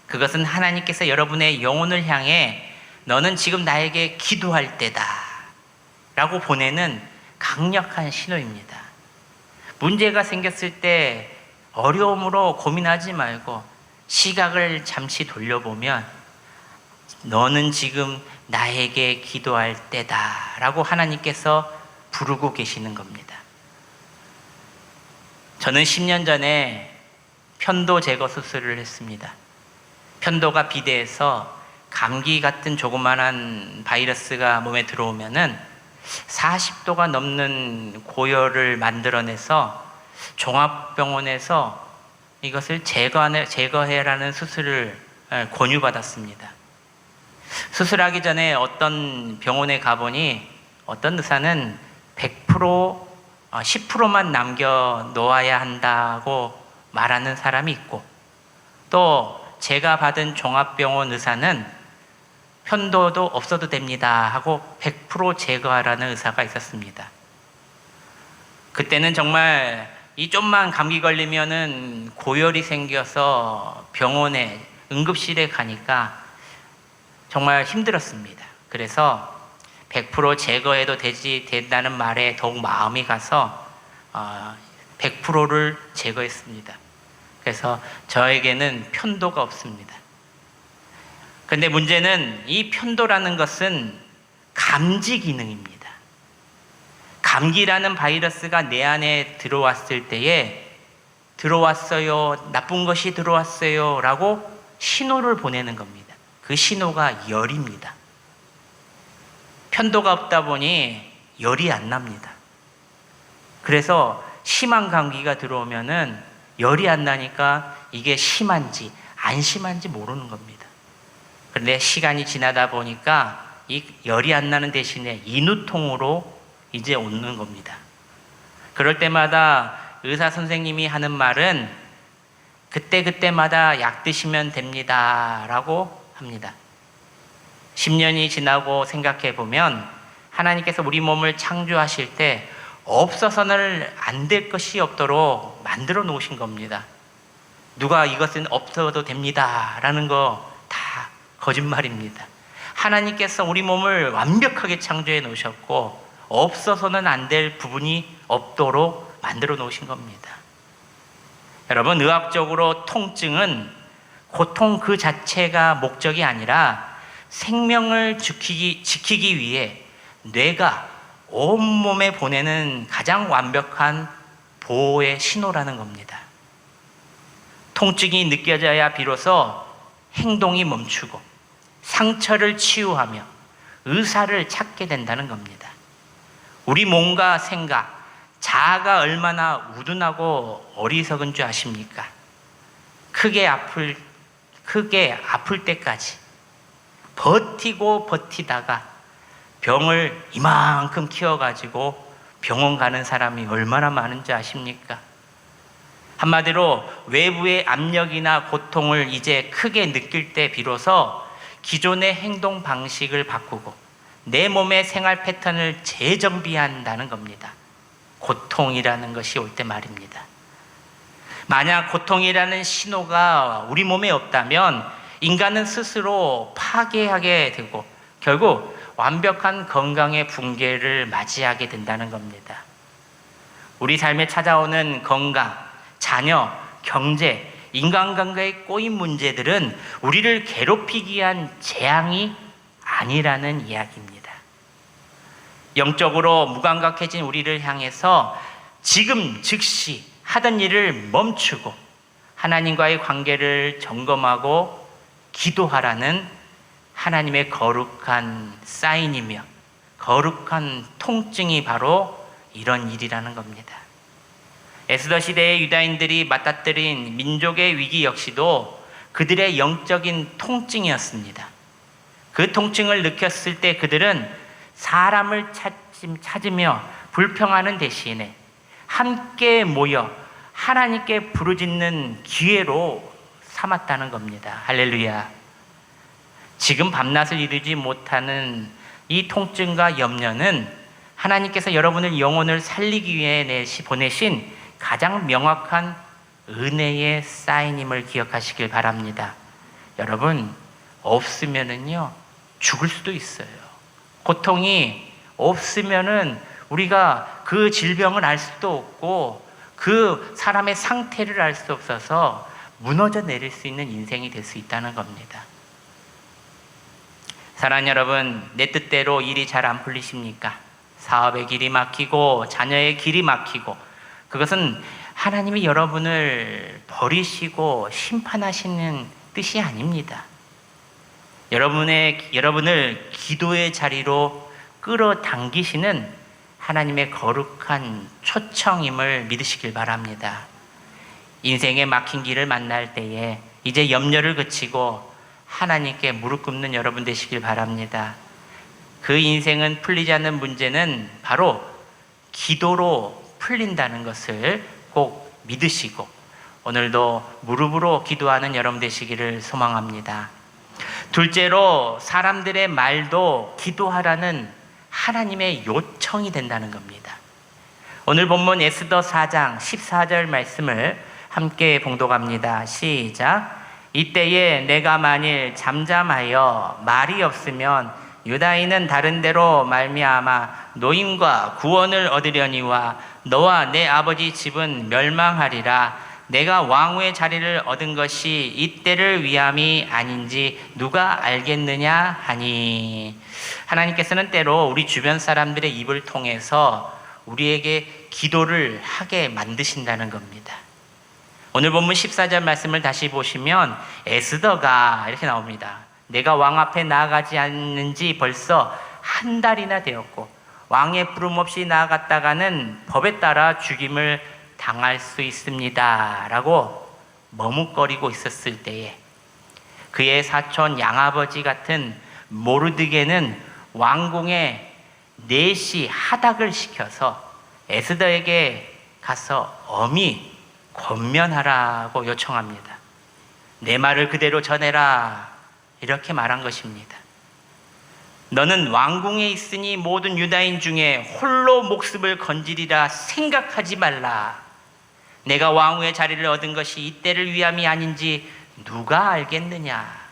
그것은 하나님께서 여러분의 영혼을 향해 너는 지금 나에게 기도할 때다 라고 보내는 강력한 신호입니다. 문제가 생겼을 때 어려움으로 고민하지 말고 시각을 잠시 돌려보면 너는 지금 나에게 기도할 때다 라고 하나님께서 부르고 계시는 겁니다. 저는 10년 전에 편도 제거 수술을 했습니다. 편도가 비대해서 감기 같은 조그만한 바이러스가 몸에 들어오면은 40도가 넘는 고열을 만들어내서 종합병원에서 이것을 제거해라는 수술을 권유받았습니다. 수술하기 전에 어떤 병원에 가보니 어떤 의사는 100%, 10%만 남겨 놓아야 한다고 말하는 사람이 있고, 또 제가 받은 종합병원 의사는 편도도 없어도 됩니다 하고 100% 제거하라는 의사가 있었습니다. 그때는 정말 이 좀만 감기 걸리면은 고열이 생겨서 병원에 응급실에 가니까 정말 힘들었습니다. 그래서 100% 제거해도 된다는 말에 더욱 마음이 가서 100%를 제거했습니다. 그래서 저에게는 편도가 없습니다. 그런데 문제는 이 편도라는 것은 감지 기능입니다. 감기라는 바이러스가 내 안에 들어왔을 때에 들어왔어요, 나쁜 것이 들어왔어요 라고 신호를 보내는 겁니다. 그 신호가 열입니다. 편도가 없다 보니 열이 안 납니다. 그래서 심한 감기가 들어오면은 열이 안 나니까 이게 심한지 안 심한지 모르는 겁니다. 그런데 시간이 지나다 보니까 이 열이 안 나는 대신에 인후통으로 이제 오는 겁니다. 그럴 때마다 의사 선생님이 하는 말은 그때마다 약 드시면 됩니다 라고 합니다. 10년이 지나고 생각해 보면 하나님께서 우리 몸을 창조하실 때 없어서는 안 될 것이 없도록 만들어 놓으신 겁니다. 누가 이것은 없어도 됩니다 라는 거 다 거짓말입니다. 하나님께서 우리 몸을 완벽하게 창조해 놓으셨고 없어서는 안 될 부분이 없도록 만들어 놓으신 겁니다. 여러분, 의학적으로 통증은 고통 그 자체가 목적이 아니라 생명을 지키기 위해 뇌가 온몸에 보내는 가장 완벽한 보호의 신호라는 겁니다. 통증이 느껴져야 비로소 행동이 멈추고 상처를 치유하며 의사를 찾게 된다는 겁니다. 우리 몸과 생각, 자아가 얼마나 우둔하고 어리석은 줄 아십니까? 크게 아플 때까지 버티고 버티다가 병을 이만큼 키워가지고 병원 가는 사람이 얼마나 많은지 아십니까? 한마디로 외부의 압력이나 고통을 이제 크게 느낄 때 비로소 기존의 행동 방식을 바꾸고 내 몸의 생활 패턴을 재정비한다는 겁니다. 고통이라는 것이 올 때 말입니다. 만약 고통이라는 신호가 우리 몸에 없다면 인간은 스스로 파괴하게 되고 결국 완벽한 건강의 붕괴를 맞이하게 된다는 겁니다. 우리 삶에 찾아오는 건강, 자녀, 경제, 인간관계에 꼬인 문제들은 우리를 괴롭히기 위한 재앙이 아니라는 이야기입니다. 영적으로 무감각해진 우리를 향해서 지금 즉시 하던 일을 멈추고 하나님과의 관계를 점검하고 기도하라는 하나님의 거룩한 사인이며 거룩한 통증이 바로 이런 일이라는 겁니다. 에스더 시대의 유다인들이 맞닥뜨린 민족의 위기 역시도 그들의 영적인 통증이었습니다. 그 통증을 느꼈을 때 그들은 사람을 찾으며 불평하는 대신에 함께 모여 하나님께 부르짖는 기회로 삼았다는 겁니다. 할렐루야. 지금 밤낮을 이루지 못하는 이 통증과 염려는 하나님께서 여러분의 영혼을 살리기 위해 보내신 가장 명확한 은혜의 사인임을 기억하시길 바랍니다. 여러분, 없으면은요 죽을 수도 있어요. 고통이 없으면은 우리가 그 질병을 알 수도 없고 그 사람의 상태를 알 수 없어서 무너져 내릴 수 있는 인생이 될 수 있다는 겁니다. 사랑하는 여러분, 내 뜻대로 일이 잘 안 풀리십니까? 사업의 길이 막히고 자녀의 길이 막히고 그것은 하나님이 여러분을 버리시고 심판하시는 뜻이 아닙니다. 여러분을 기도의 자리로 끌어당기시는 하나님의 거룩한 초청임을 믿으시길 바랍니다. 인생의 막힌 길을 만날 때에 이제 염려를 그치고 하나님께 무릎 꿇는 여러분 되시길 바랍니다. 그 인생은 풀리지 않는 문제는 바로 기도로 풀린다는 것을 꼭 믿으시고 오늘도 무릎으로 기도하는 여러분 되시기를 소망합니다. 둘째로 사람들의 말도 기도하라는 하나님의 요청이 된다는 겁니다. 오늘 본문 에스더 4장 14절 말씀을 함께 봉독합니다. 시작. 이때에 내가 만일 잠잠하여 말이 없으면 유다인은 다른 데로 말미암아 노임과 구원을 얻으려니와 너와 내 아버지 집은 멸망하리라. 내가 왕후의 자리를 얻은 것이 이때를 위함이 아닌지 누가 알겠느냐 하니. 하나님께서는 때로 우리 주변 사람들의 입을 통해서 우리에게 기도를 하게 만드신다는 겁니다. 오늘 본문 14절 말씀을 다시 보시면 에스더가 이렇게 나옵니다. 내가 왕 앞에 나아가지 않는 지 벌써 한 달이나 되었고 왕의 부름 없이 나아갔다가는 법에 따라 죽임을 당할 수 있습니다 라고 머뭇거리고 있었을 때에 그의 사촌 양아버지 같은 모르드게는 왕궁에 내시 하닥을 시켜서 에스더에게 가서 엄히 권면하라고 요청합니다. 내 말을 그대로 전해라 이렇게 말한 것입니다. 너는 왕궁에 있으니 모든 유다인 중에 홀로 목숨을 건지리라 생각하지 말라. 내가 왕후의 자리를 얻은 것이 이때를 위함이 아닌지 누가 알겠느냐.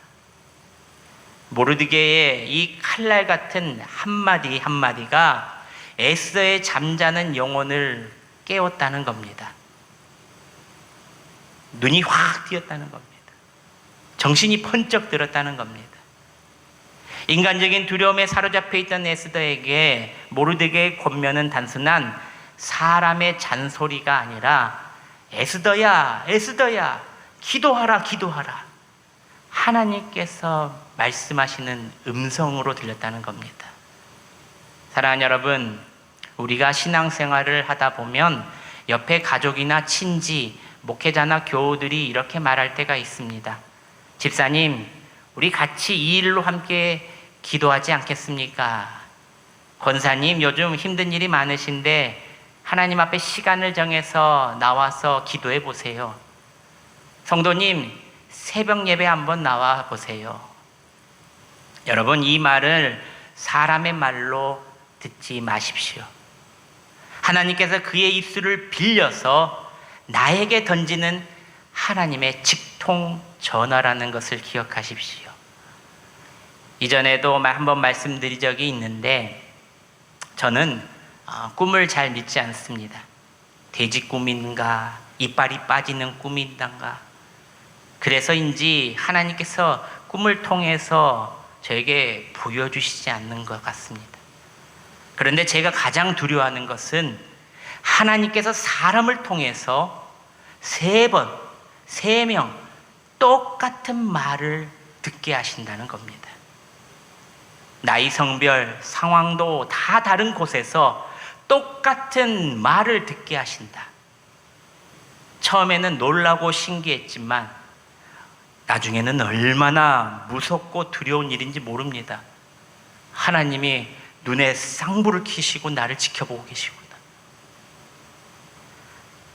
모르드게의 이 칼날 같은 한마디 한마디가 에스더의 잠자는 영혼을 깨웠다는 겁니다. 눈이 확 띄었다는 겁니다. 정신이 번쩍 들었다는 겁니다. 인간적인 두려움에 사로잡혀 있던 에스더에게 모르드게의 권면은 단순한 사람의 잔소리가 아니라 에스더야, 에스더야, 기도하라, 기도하라. 하나님께서 말씀하시는 음성으로 들렸다는 겁니다. 사랑하는 여러분, 우리가 신앙생활을 하다 보면 옆에 가족이나 친지, 목회자나 교우들이 이렇게 말할 때가 있습니다. 집사님, 우리 같이 이 일로 함께 기도하지 않겠습니까? 권사님, 요즘 힘든 일이 많으신데 하나님 앞에 시간을 정해서 나와서 기도해 보세요. 성도님, 새벽 예배 한번 나와 보세요. 여러분, 이 말을 사람의 말로 듣지 마십시오. 하나님께서 그의 입술을 빌려서 나에게 던지는 하나님의 직통 전화라는 것을 기억하십시오. 이전에도 한번 말씀드린 적이 있는데, 저는 꿈을 잘 믿지 않습니다. 돼지 꿈인가, 이빨이 빠지는 꿈인가. 그래서인지 하나님께서 꿈을 통해서 저에게 보여주시지 않는 것 같습니다. 그런데 제가 가장 두려워하는 것은 하나님께서 사람을 통해서 3번, 3명 똑같은 말을 듣게 하신다는 겁니다. 나이, 성별, 상황도 다 다른 곳에서 똑같은 말을 듣게 하신다. 처음에는 놀라고 신기했지만 나중에는 얼마나 무섭고 두려운 일인지 모릅니다. 하나님이 눈에 쌍불을 켜시고 나를 지켜보고 계시구나.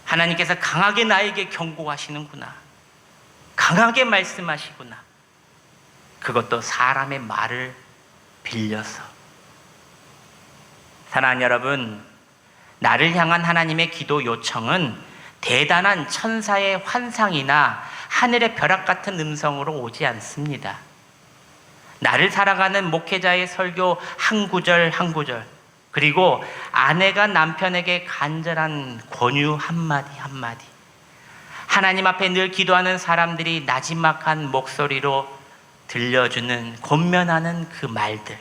하나님께서 강하게 나에게 경고하시는구나. 강하게 말씀하시구나. 그것도 사람의 말을 빌려서. 사랑하는 여러분, 나를 향한 하나님의 기도 요청은 대단한 천사의 환상이나 하늘의 벼락 같은 음성으로 오지 않습니다. 나를 살아가는 목회자의 설교 한 구절 한 구절, 그리고 아내가 남편에게 간절한 권유 한마디 한마디, 하나님 앞에 늘 기도하는 사람들이 나지막한 목소리로 들려주는 권면하는 그 말들.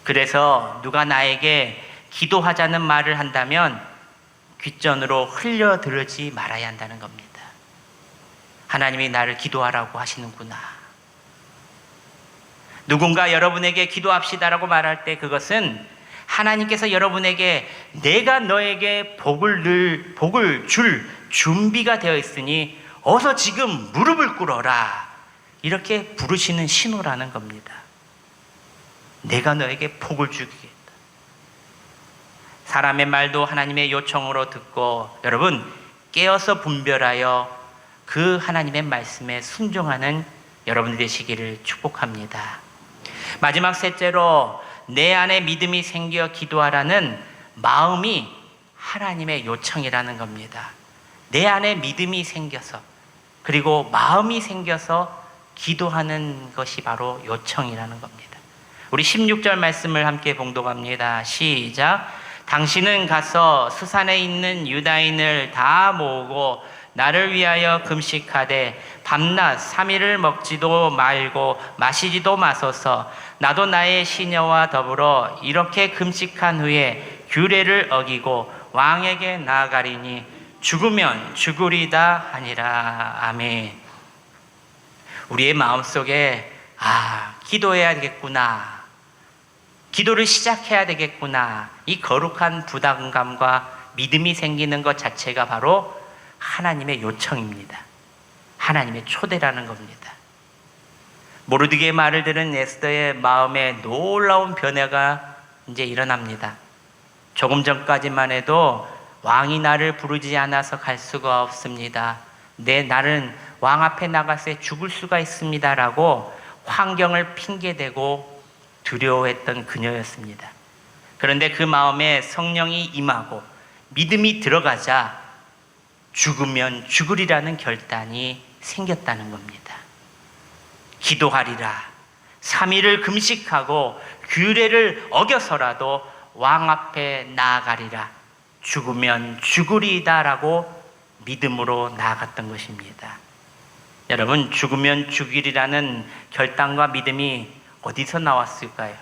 그래서 누가 나에게 기도하자는 말을 한다면 귓전으로 흘려들으지 말아야 한다는 겁니다. 하나님이 나를 기도하라고 하시는구나. 누군가 여러분에게 기도합시다라고 말할 때 그것은 하나님께서 여러분에게 내가 너에게 복을 줄 준비가 되어 있으니 어서 지금 무릎을 꿇어라, 이렇게 부르시는 신호라는 겁니다. 내가 너에게 복을 주겠다. 사람의 말도 하나님의 요청으로 듣고 여러분 깨어서 분별하여 그 하나님의 말씀에 순종하는 여러분들 되시기를 축복합니다. 마지막 셋째로 내 안에 믿음이 생겨 기도하라는 마음이 하나님의 요청이라는 겁니다. 내 안에 믿음이 생겨서, 그리고 마음이 생겨서 기도하는 것이 바로 요청이라는 겁니다. 우리 16절 말씀을 함께 봉독합니다. 시작. 당신은 가서 수산에 있는 유다인을 다 모으고 나를 위하여 금식하되 밤낮 3일을 먹지도 말고 마시지도 마소서. 나도 나의 시녀와 더불어 이렇게 금식한 후에 규례를 어기고 왕에게 나아가리니 죽으면 죽으리다 하니라. 아멘. 우리의 마음속에 기도해야 되겠구나, 기도를 시작해야 되겠구나, 이 거룩한 부담감과 믿음이 생기는 것 자체가 바로 하나님의 요청입니다. 하나님의 초대라는 겁니다. 모르드게의 말을 들은 에스더의 마음에 놀라운 변화가 이제 일어납니다. 조금 전까지만 해도 왕이 나를 부르지 않아서 갈 수가 없습니다. 나는 왕 앞에 나갔을 때 죽을 수가 있습니다라고 환경을 핑계대고 두려워했던 그녀였습니다. 그런데 그 마음에 성령이 임하고 믿음이 들어가자 죽으면 죽으리라는 결단이 생겼다는 겁니다. 기도하리라, 3일을 금식하고 규례를 어겨서라도 왕 앞에 나아가리라, 죽으면 죽으리다라고 믿음으로 나아갔던 것입니다. 여러분, 죽으면 죽으리라는 결단과 믿음이 어디서 나왔을까요?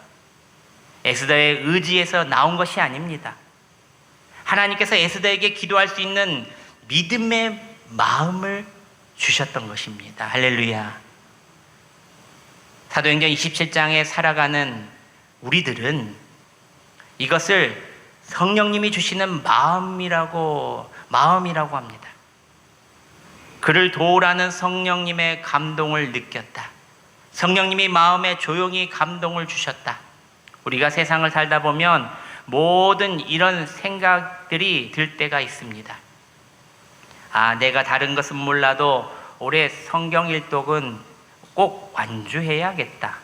에스더의 의지에서 나온 것이 아닙니다. 하나님께서 에스더에게 기도할 수 있는 믿음의 마음을 주셨던 것입니다. 할렐루야. 사도행전 27장에 살아가는 우리들은 이것을 성령님이 주시는 마음이라고 합니다. 그를 도우라는 성령님의 감동을 느꼈다. 성령님이 마음에 조용히 감동을 주셨다. 우리가 세상을 살다 보면 모든 이런 생각들이 들 때가 있습니다. 내가 다른 것은 몰라도 올해 성경 일독은 꼭 완주해야겠다.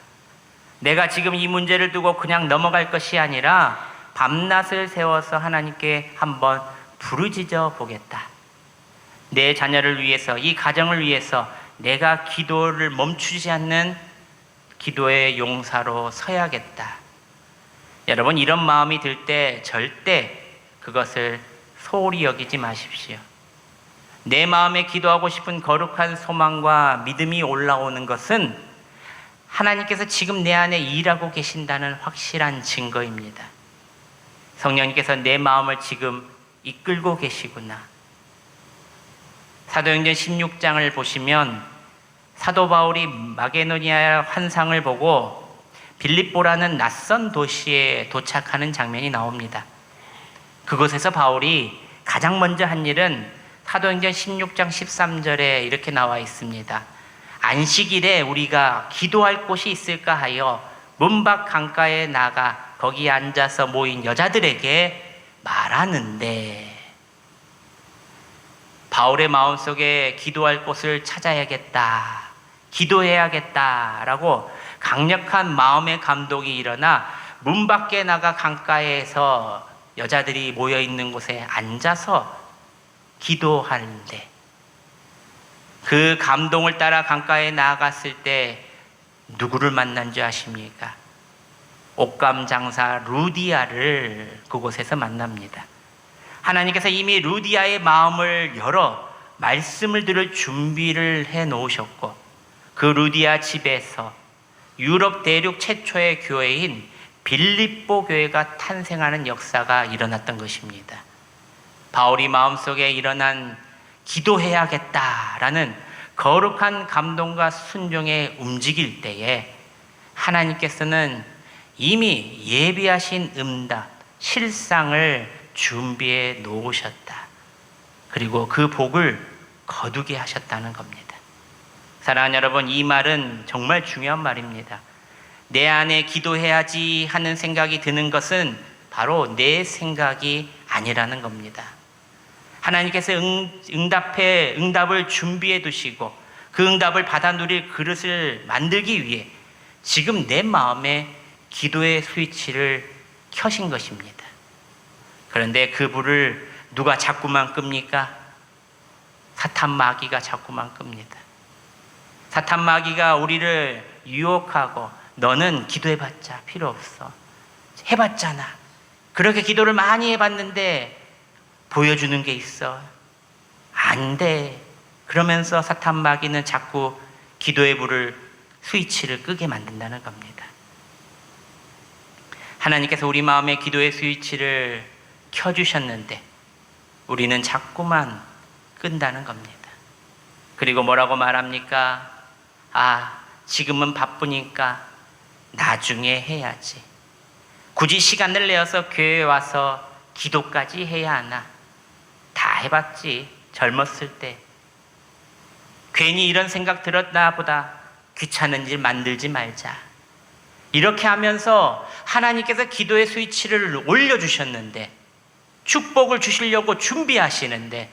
내가 지금 이 문제를 두고 그냥 넘어갈 것이 아니라 밤낮을 세워서 하나님께 한번 부르짖어 보겠다. 내 자녀를 위해서, 이 가정을 위해서 내가 기도를 멈추지 않는 기도의 용사로 서야겠다. 여러분, 이런 마음이 들 때 절대 그것을 소홀히 여기지 마십시오. 내 마음에 기도하고 싶은 거룩한 소망과 믿음이 올라오는 것은 하나님께서 지금 내 안에 일하고 계신다는 확실한 증거입니다. 성령님께서 내 마음을 지금 이끌고 계시구나. 사도행전 16장을 보시면 사도 바울이 마게도니아 환상을 보고 빌립보라는 낯선 도시에 도착하는 장면이 나옵니다. 그곳에서 바울이 가장 먼저 한 일은 사도행전 16장 13절에 이렇게 나와 있습니다. 안식일에 우리가 기도할 곳이 있을까 하여 문 밖 강가에 나가 거기 앉아서 모인 여자들에게 말하는데, 바울의 마음속에 기도할 곳을 찾아야겠다, 기도해야겠다라고 강력한 마음의 감동이 일어나 문 밖에 나가 강가에서 여자들이 모여 있는 곳에 앉아서 기도하는데, 그 감동을 따라 강가에 나아갔을 때 누구를 만난 줄 아십니까? 옷감 장사 루디아를 그곳에서 만납니다. 하나님께서 이미 루디아의 마음을 열어 말씀을 들을 준비를 해 놓으셨고, 그 루디아 집에서 유럽 대륙 최초의 교회인 빌립보 교회가 탄생하는 역사가 일어났던 것입니다. 바울이 마음속에 일어난 기도해야겠다라는 거룩한 감동과 순종에 움직일 때에 하나님께서는 이미 예비하신 응답, 실상을 준비해 놓으셨다. 그리고 그 복을 거두게 하셨다는 겁니다. 사랑하는 여러분, 이 말은 정말 중요한 말입니다. 내 안에 기도해야지 하는 생각이 드는 것은 바로 내 생각이 아니라는 겁니다. 하나님께서 응답을 준비해 두시고 그 응답을 받아 누릴 그릇을 만들기 위해 지금 내 마음에 기도의 스위치를 켜신 것입니다. 그런데 그 불을 누가 자꾸만 끕니까? 사탄 마귀가 자꾸만 끕니다. 사탄 마귀가 우리를 유혹하고, 너는 기도해봤자 필요 없어, 해봤잖아, 그렇게 기도를 많이 해봤는데 보여주는 게 있어, 안 돼, 그러면서 사탄 마귀는 자꾸 기도의 불을, 스위치를 끄게 만든다는 겁니다. 하나님께서 우리 마음에 기도의 스위치를 켜주셨는데 우리는 자꾸만 끈다는 겁니다. 그리고 뭐라고 말합니까? 지금은 바쁘니까 나중에 해야지, 굳이 시간을 내어서 교회에 와서 기도까지 해야 하나, 다 해봤지 젊었을 때, 괜히 이런 생각 들었나 보다, 귀찮은 일 만들지 말자. 이렇게 하면서 하나님께서 기도의 스위치를 올려주셨는데, 축복을 주시려고 준비하시는데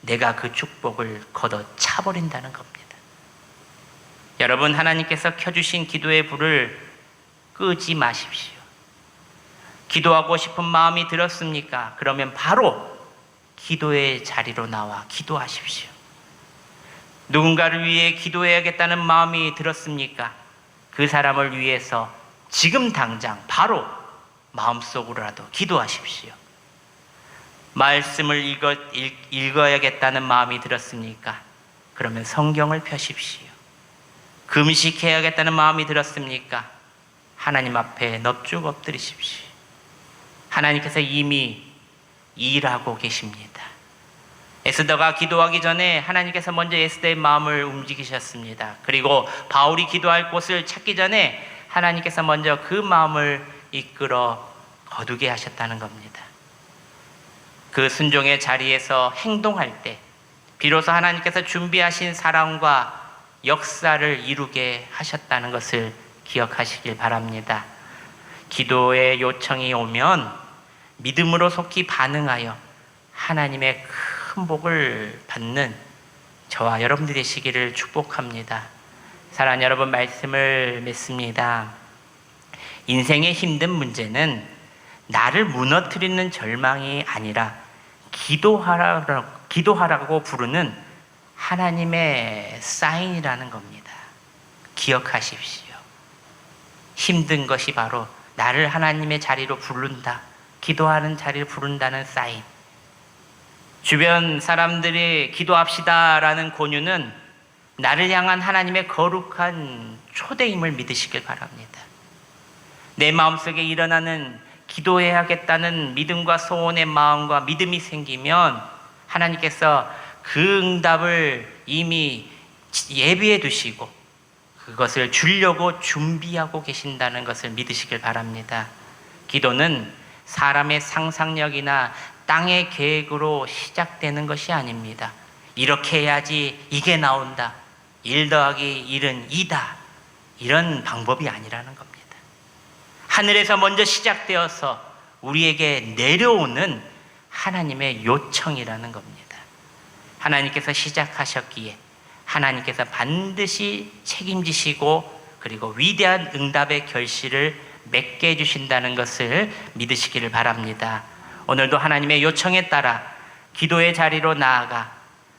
내가 그 축복을 걷어차버린다는 겁니다. 여러분, 하나님께서 켜주신 기도의 불을 끄지 마십시오. 기도하고 싶은 마음이 들었습니까? 그러면 바로 기도의 자리로 나와 기도하십시오. 누군가를 위해 기도해야겠다는 마음이 들었습니까? 그 사람을 위해서 지금 당장 바로 마음속으로라도 기도하십시오. 말씀을 읽어야겠다는 마음이 들었습니까? 그러면 성경을 펴십시오. 금식해야겠다는 마음이 들었습니까? 하나님 앞에 넙죽 엎드리십시오. 하나님께서 이미 일하고 계십니다. 에스더가 기도하기 전에 하나님께서 먼저 에스더의 마음을 움직이셨습니다. 그리고 바울이 기도할 곳을 찾기 전에 하나님께서 먼저 그 마음을 이끌어 거두게 하셨다는 겁니다. 그 순종의 자리에서 행동할 때 비로소 하나님께서 준비하신 사랑과 역사를 이루게 하셨다는 것을 기억하시길 바랍니다. 기도의 요청이 오면 믿음으로 속히 반응하여 하나님의 큰 복을 받는 저와 여러분들이 되시기를 축복합니다. 사랑하는 여러분, 말씀을 맺습니다. 인생의 힘든 문제는 나를 무너뜨리는 절망이 아니라 기도하라고 부르는 하나님의 사인이라는 겁니다. 기억하십시오. 힘든 것이 바로 나를 하나님의 자리로 부른다, 기도하는 자리를 부른다는 사인. 주변 사람들이 기도합시다 라는 권유는 나를 향한 하나님의 거룩한 초대임을 믿으시길 바랍니다. 내 마음속에 일어나는 기도해야겠다는 믿음과 소원의 마음과 믿음이 생기면 하나님께서 그 응답을 이미 예비해 두시고 그것을 주려고 준비하고 계신다는 것을 믿으시길 바랍니다. 기도는 사람의 상상력이나 땅의 계획으로 시작되는 것이 아닙니다. 이렇게 해야지 이게 나온다, 1 더하기 1은 2다, 이런 방법이 아니라는 겁니다. 하늘에서 먼저 시작되어서 우리에게 내려오는 하나님의 요청이라는 겁니다. 하나님께서 시작하셨기에 하나님께서 반드시 책임지시고 그리고 위대한 응답의 결실을 맺게 해주신다는 것을 믿으시기를 바랍니다. 오늘도 하나님의 요청에 따라 기도의 자리로 나아가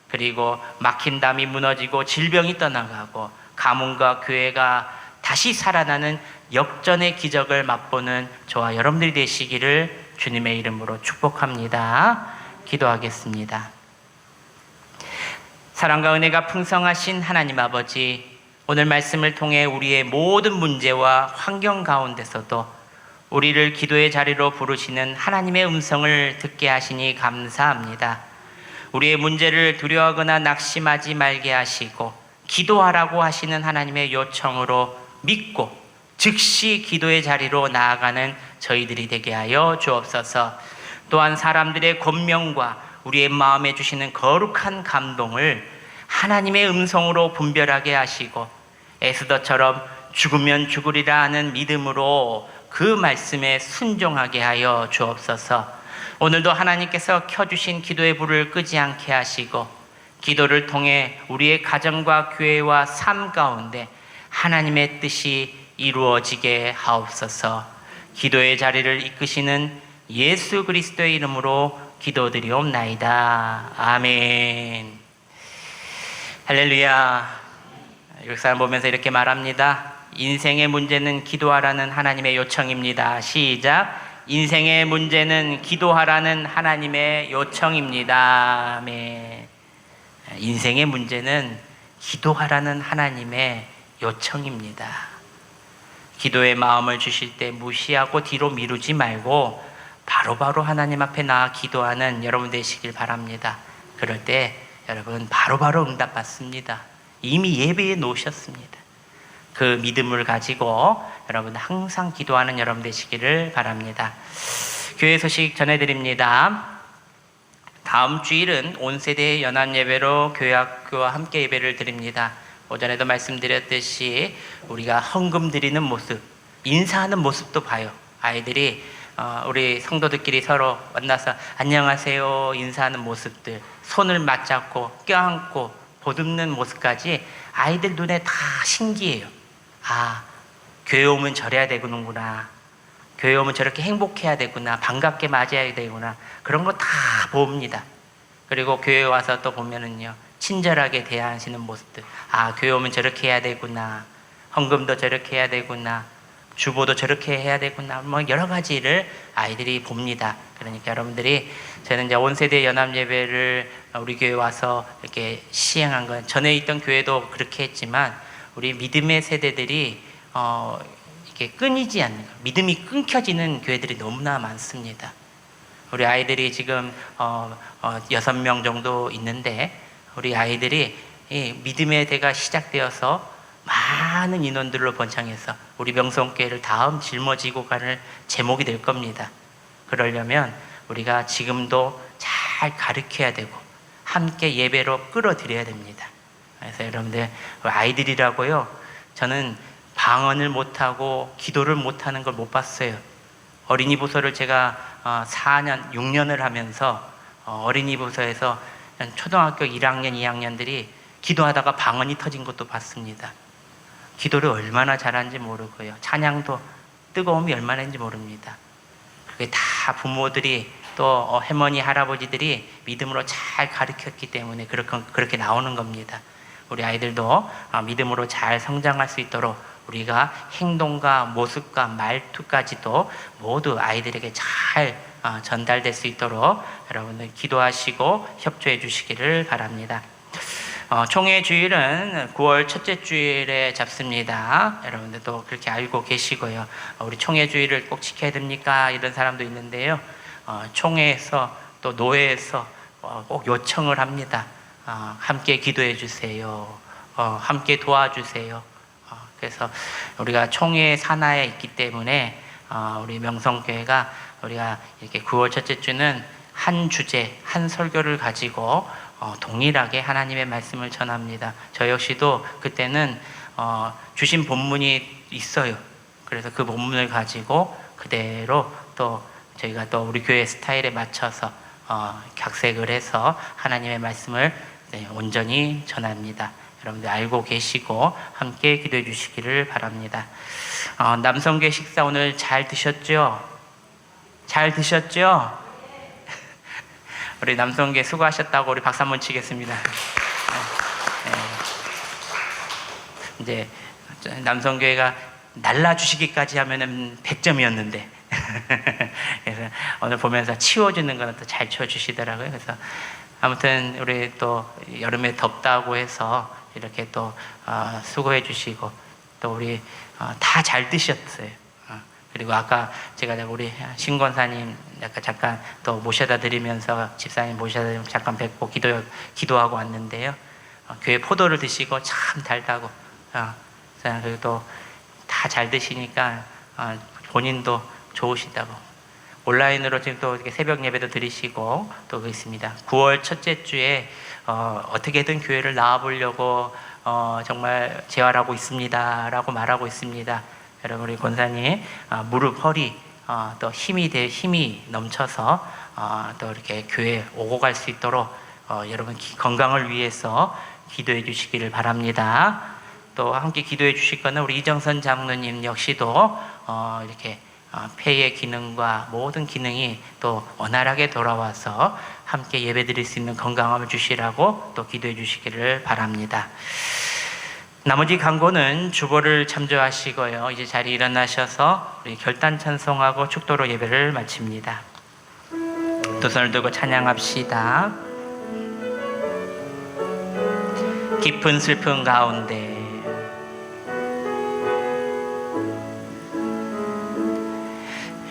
그리고 막힌 담이 무너지고 질병이 떠나가고 가문과 교회가 다시 살아나는 역전의 기적을 맛보는 저와 여러분들이 되시기를 주님의 이름으로 축복합니다. 기도하겠습니다. 사랑과 은혜가 풍성하신 하나님 아버지, 오늘 말씀을 통해 우리의 모든 문제와 환경 가운데서도 우리를 기도의 자리로 부르시는 하나님의 음성을 듣게 하시니 감사합니다. 우리의 문제를 두려워하거나 낙심하지 말게 하시고 기도하라고 하시는 하나님의 요청으로 믿고 즉시 기도의 자리로 나아가는 저희들이 되게 하여 주옵소서. 또한 사람들의 권명과 우리의 마음에 주시는 거룩한 감동을 하나님의 음성으로 분별하게 하시고 에스더처럼 죽으면 죽으리라 하는 믿음으로 그 말씀에 순종하게 하여 주옵소서. 오늘도 하나님께서 켜주신 기도의 불을 끄지 않게 하시고 기도를 통해 우리의 가정과 교회와 삶 가운데 하나님의 뜻이 이루어지게 하옵소서. 기도의 자리를 이끄시는 예수 그리스도의 이름으로 기도드리옵나이다. 아멘. 할렐루야. 역사를 보면서 이렇게 말합니다. 인생의 문제는 기도하라는 하나님의 요청입니다. 시작. 인생의 문제는 기도하라는 하나님의 요청입니다. 아멘. 인생의 문제는 기도하라는 하나님의 요청입니다. 기도의 마음을 주실 때 무시하고 뒤로 미루지 말고 바로바로 하나님 앞에 나아 기도하는 여러분 되시길 바랍니다. 그럴 때 여러분 바로바로 응답받습니다. 이미 예배해 놓으셨습니다. 그 믿음을 가지고 여러분 항상 기도하는 여러분 되시기를 바랍니다. 교회 소식 전해드립니다. 다음 주일은 온세대 연합예배로 교회학교와 함께 예배를 드립니다. 오전에도 말씀드렸듯이 우리가 헌금 드리는 모습, 인사하는 모습도 봐요. 아이들이 우리 성도들끼리 서로 만나서 안녕하세요 인사하는 모습들, 손을 맞잡고 껴안고 보듬는 모습까지 아이들 눈에 다 신기해요. 아, 교회 오면 저래야 되는구나, 교회 오면 저렇게 행복해야 되구나, 반갑게 맞아야 되구나, 그런 거 다 봅니다. 그리고 교회 와서 또 보면은요, 친절하게 대하시는 모습들, 아, 교회 오면 저렇게 해야 되구나, 헌금도 저렇게 해야 되구나, 주보도 저렇게 해야 되구나, 뭐 여러 가지를 아이들이 봅니다. 그러니까 여러분들이, 저는 이제 온세대 연합예배를 우리 교회 와서 이렇게 시행한 건, 전에 있던 교회도 그렇게 했지만 우리 믿음의 세대들이 이렇게 끊이지 않는, 믿음이 끊겨지는 교회들이 너무나 많습니다. 우리 아이들이 지금 6명 정도 있는데 우리 아이들이 이 믿음의 대가 시작되어서 많은 인원들로 번창해서 우리 명성교회를 다음 짊어지고 가는 제목이 될 겁니다. 그러려면 우리가 지금도 잘 가르쳐야 되고 함께 예배로 끌어들여야 됩니다. 그래서 여러분들 아이들이라고요, 저는 방언을 못하고 기도를 못하는 걸 못 봤어요. 어린이 부서를 제가 4년, 6년을 하면서 어린이 부서에서 초등학교 1학년, 2학년들이 기도하다가 방언이 터진 것도 봤습니다. 기도를 얼마나 잘하는지 모르고요. 찬양도 뜨거움이 얼마나 있는지 모릅니다. 그게 다 부모들이 또 할머니, 할아버지들이 믿음으로 잘 가르쳤기 때문에 그렇게 나오는 겁니다. 우리 아이들도 믿음으로 잘 성장할 수 있도록 우리가 행동과 모습과 말투까지도 모두 아이들에게 잘 전달될 수 있도록 여러분들 기도하시고 협조해 주시기를 바랍니다. 총회 주일은 9월 첫째 주일에 잡습니다. 여러분들도 그렇게 알고 계시고요. 우리 총회 주일을 꼭 지켜야 됩니까? 이런 사람도 있는데요. 총회에서 또 노회에서 꼭 요청을 합니다. 함께 기도해 주세요. 함께 도와주세요. 그래서 우리가 총회 산하에 있기 때문에 우리 명성교회가 우리가 이렇게 9월 첫째 주는 한 주제, 한 설교를 가지고 동일하게 하나님의 말씀을 전합니다. 저 역시도 그때는 주신 본문이 있어요. 그래서 그 본문을 가지고 그대로 또 저희가 또 우리 교회 스타일에 맞춰서 각색을 해서 하나님의 말씀을 온전히 전합니다. 여러분들 알고 계시고 함께 기도해 주시기를 바랍니다. 남성교회 식사 오늘 잘 드셨죠? 잘 드셨죠? 우리 남성교회 수고하셨다고 우리 박수 한번 치겠습니다. 이제 남성교회가 날라주시기까지 하면은 100점이었는데 그래서 오늘 보면서 치워주는 거는 또 잘 치워주시더라고요. 그래서 아무튼 우리 또 여름에 덥다고 해서 이렇게 또 수고해 주시고 또 우리 다 잘 드셨어요. 그리고 아까 제가 우리 신권사님 약간 잠깐 또 모셔다 드리면서 집사님 모셔다 드리면서 잠깐 뵙고 기도하고 왔는데요. 교회 포도를 드시고 참 달다고 그리고 또 다 잘 드시니까 본인도 좋으시다고 온라인으로 지금 또 이렇게 새벽 예배도 드리시고 또 있습니다. 9월 첫째 주에 어떻게든 교회를 나와보려고 정말 재활하고 있습니다라고 말하고 있습니다. 여러분 우리 권사님 무릎, 허리 또 힘이 넘쳐서 또 이렇게 교회 오고 갈 수 있도록 여러분 건강을 위해서 기도해 주시기를 바랍니다. 또 함께 기도해 주실 거는 우리 이정선 장로님 역시도 이렇게 폐의 기능과 모든 기능이 또 원활하게 돌아와서 함께 예배드릴 수 있는 건강함을 주시라고 또 기도해 주시기를 바랍니다. 나머지 강고는 주보를 참조하시고요. 이제 자리에 일어나셔서 우리 결단 찬송하고 축도로 예배를 마칩니다. 두 손을 들고 찬양합시다. 깊은 슬픔 가운데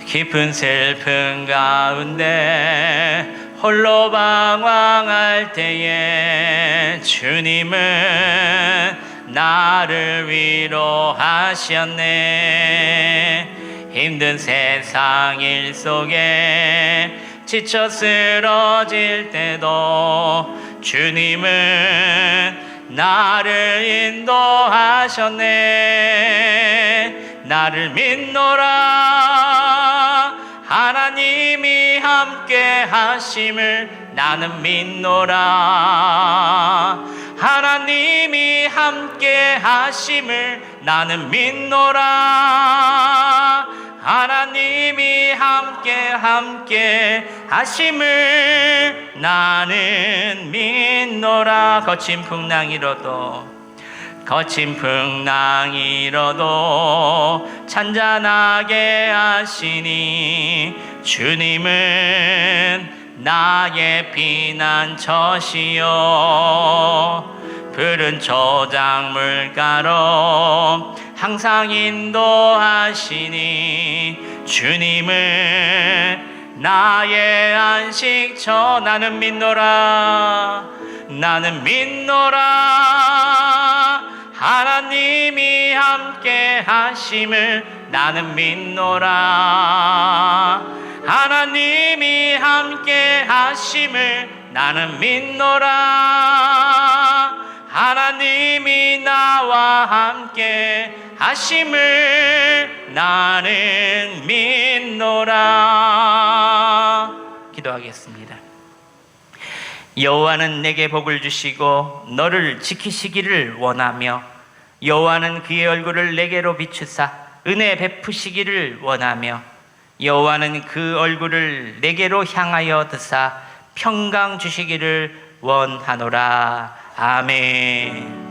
깊은 슬픔 가운데 홀로 방황할 때에 주님은 나를 위로하셨네. 힘든 세상 일 속에 지쳐 쓰러질 때도 주님은 나를 인도하셨네. 나를 믿노라 하나님이 함께 하심을 나는 믿노라. 하나님이 함께 하심을 나는 믿노라. 하나님이 함께 하심을 나는 믿노라. 거친 풍랑이로도 찬잔하게 하시니 주님은 나의 피난처시요 푸른 초장물가로 항상 인도하시니 주님은 나의 안식처. 나는 믿노라. 나는 믿노라. 하나님이 함께 하심을 나는 믿노라. 하나님이 함께 하심을 나는 믿노라. 하나님이 나와 함께 하심을 나는 믿노라. 기도하겠습니다. 여호와는 내게 복을 주시고 너를 지키시기를 원하며 여호와는 그의 얼굴을 내게로 비추사 은혜 베푸시기를 원하며 여호와는 그 얼굴을 내게로 향하여 드사 평강 주시기를 원하노라. 아멘.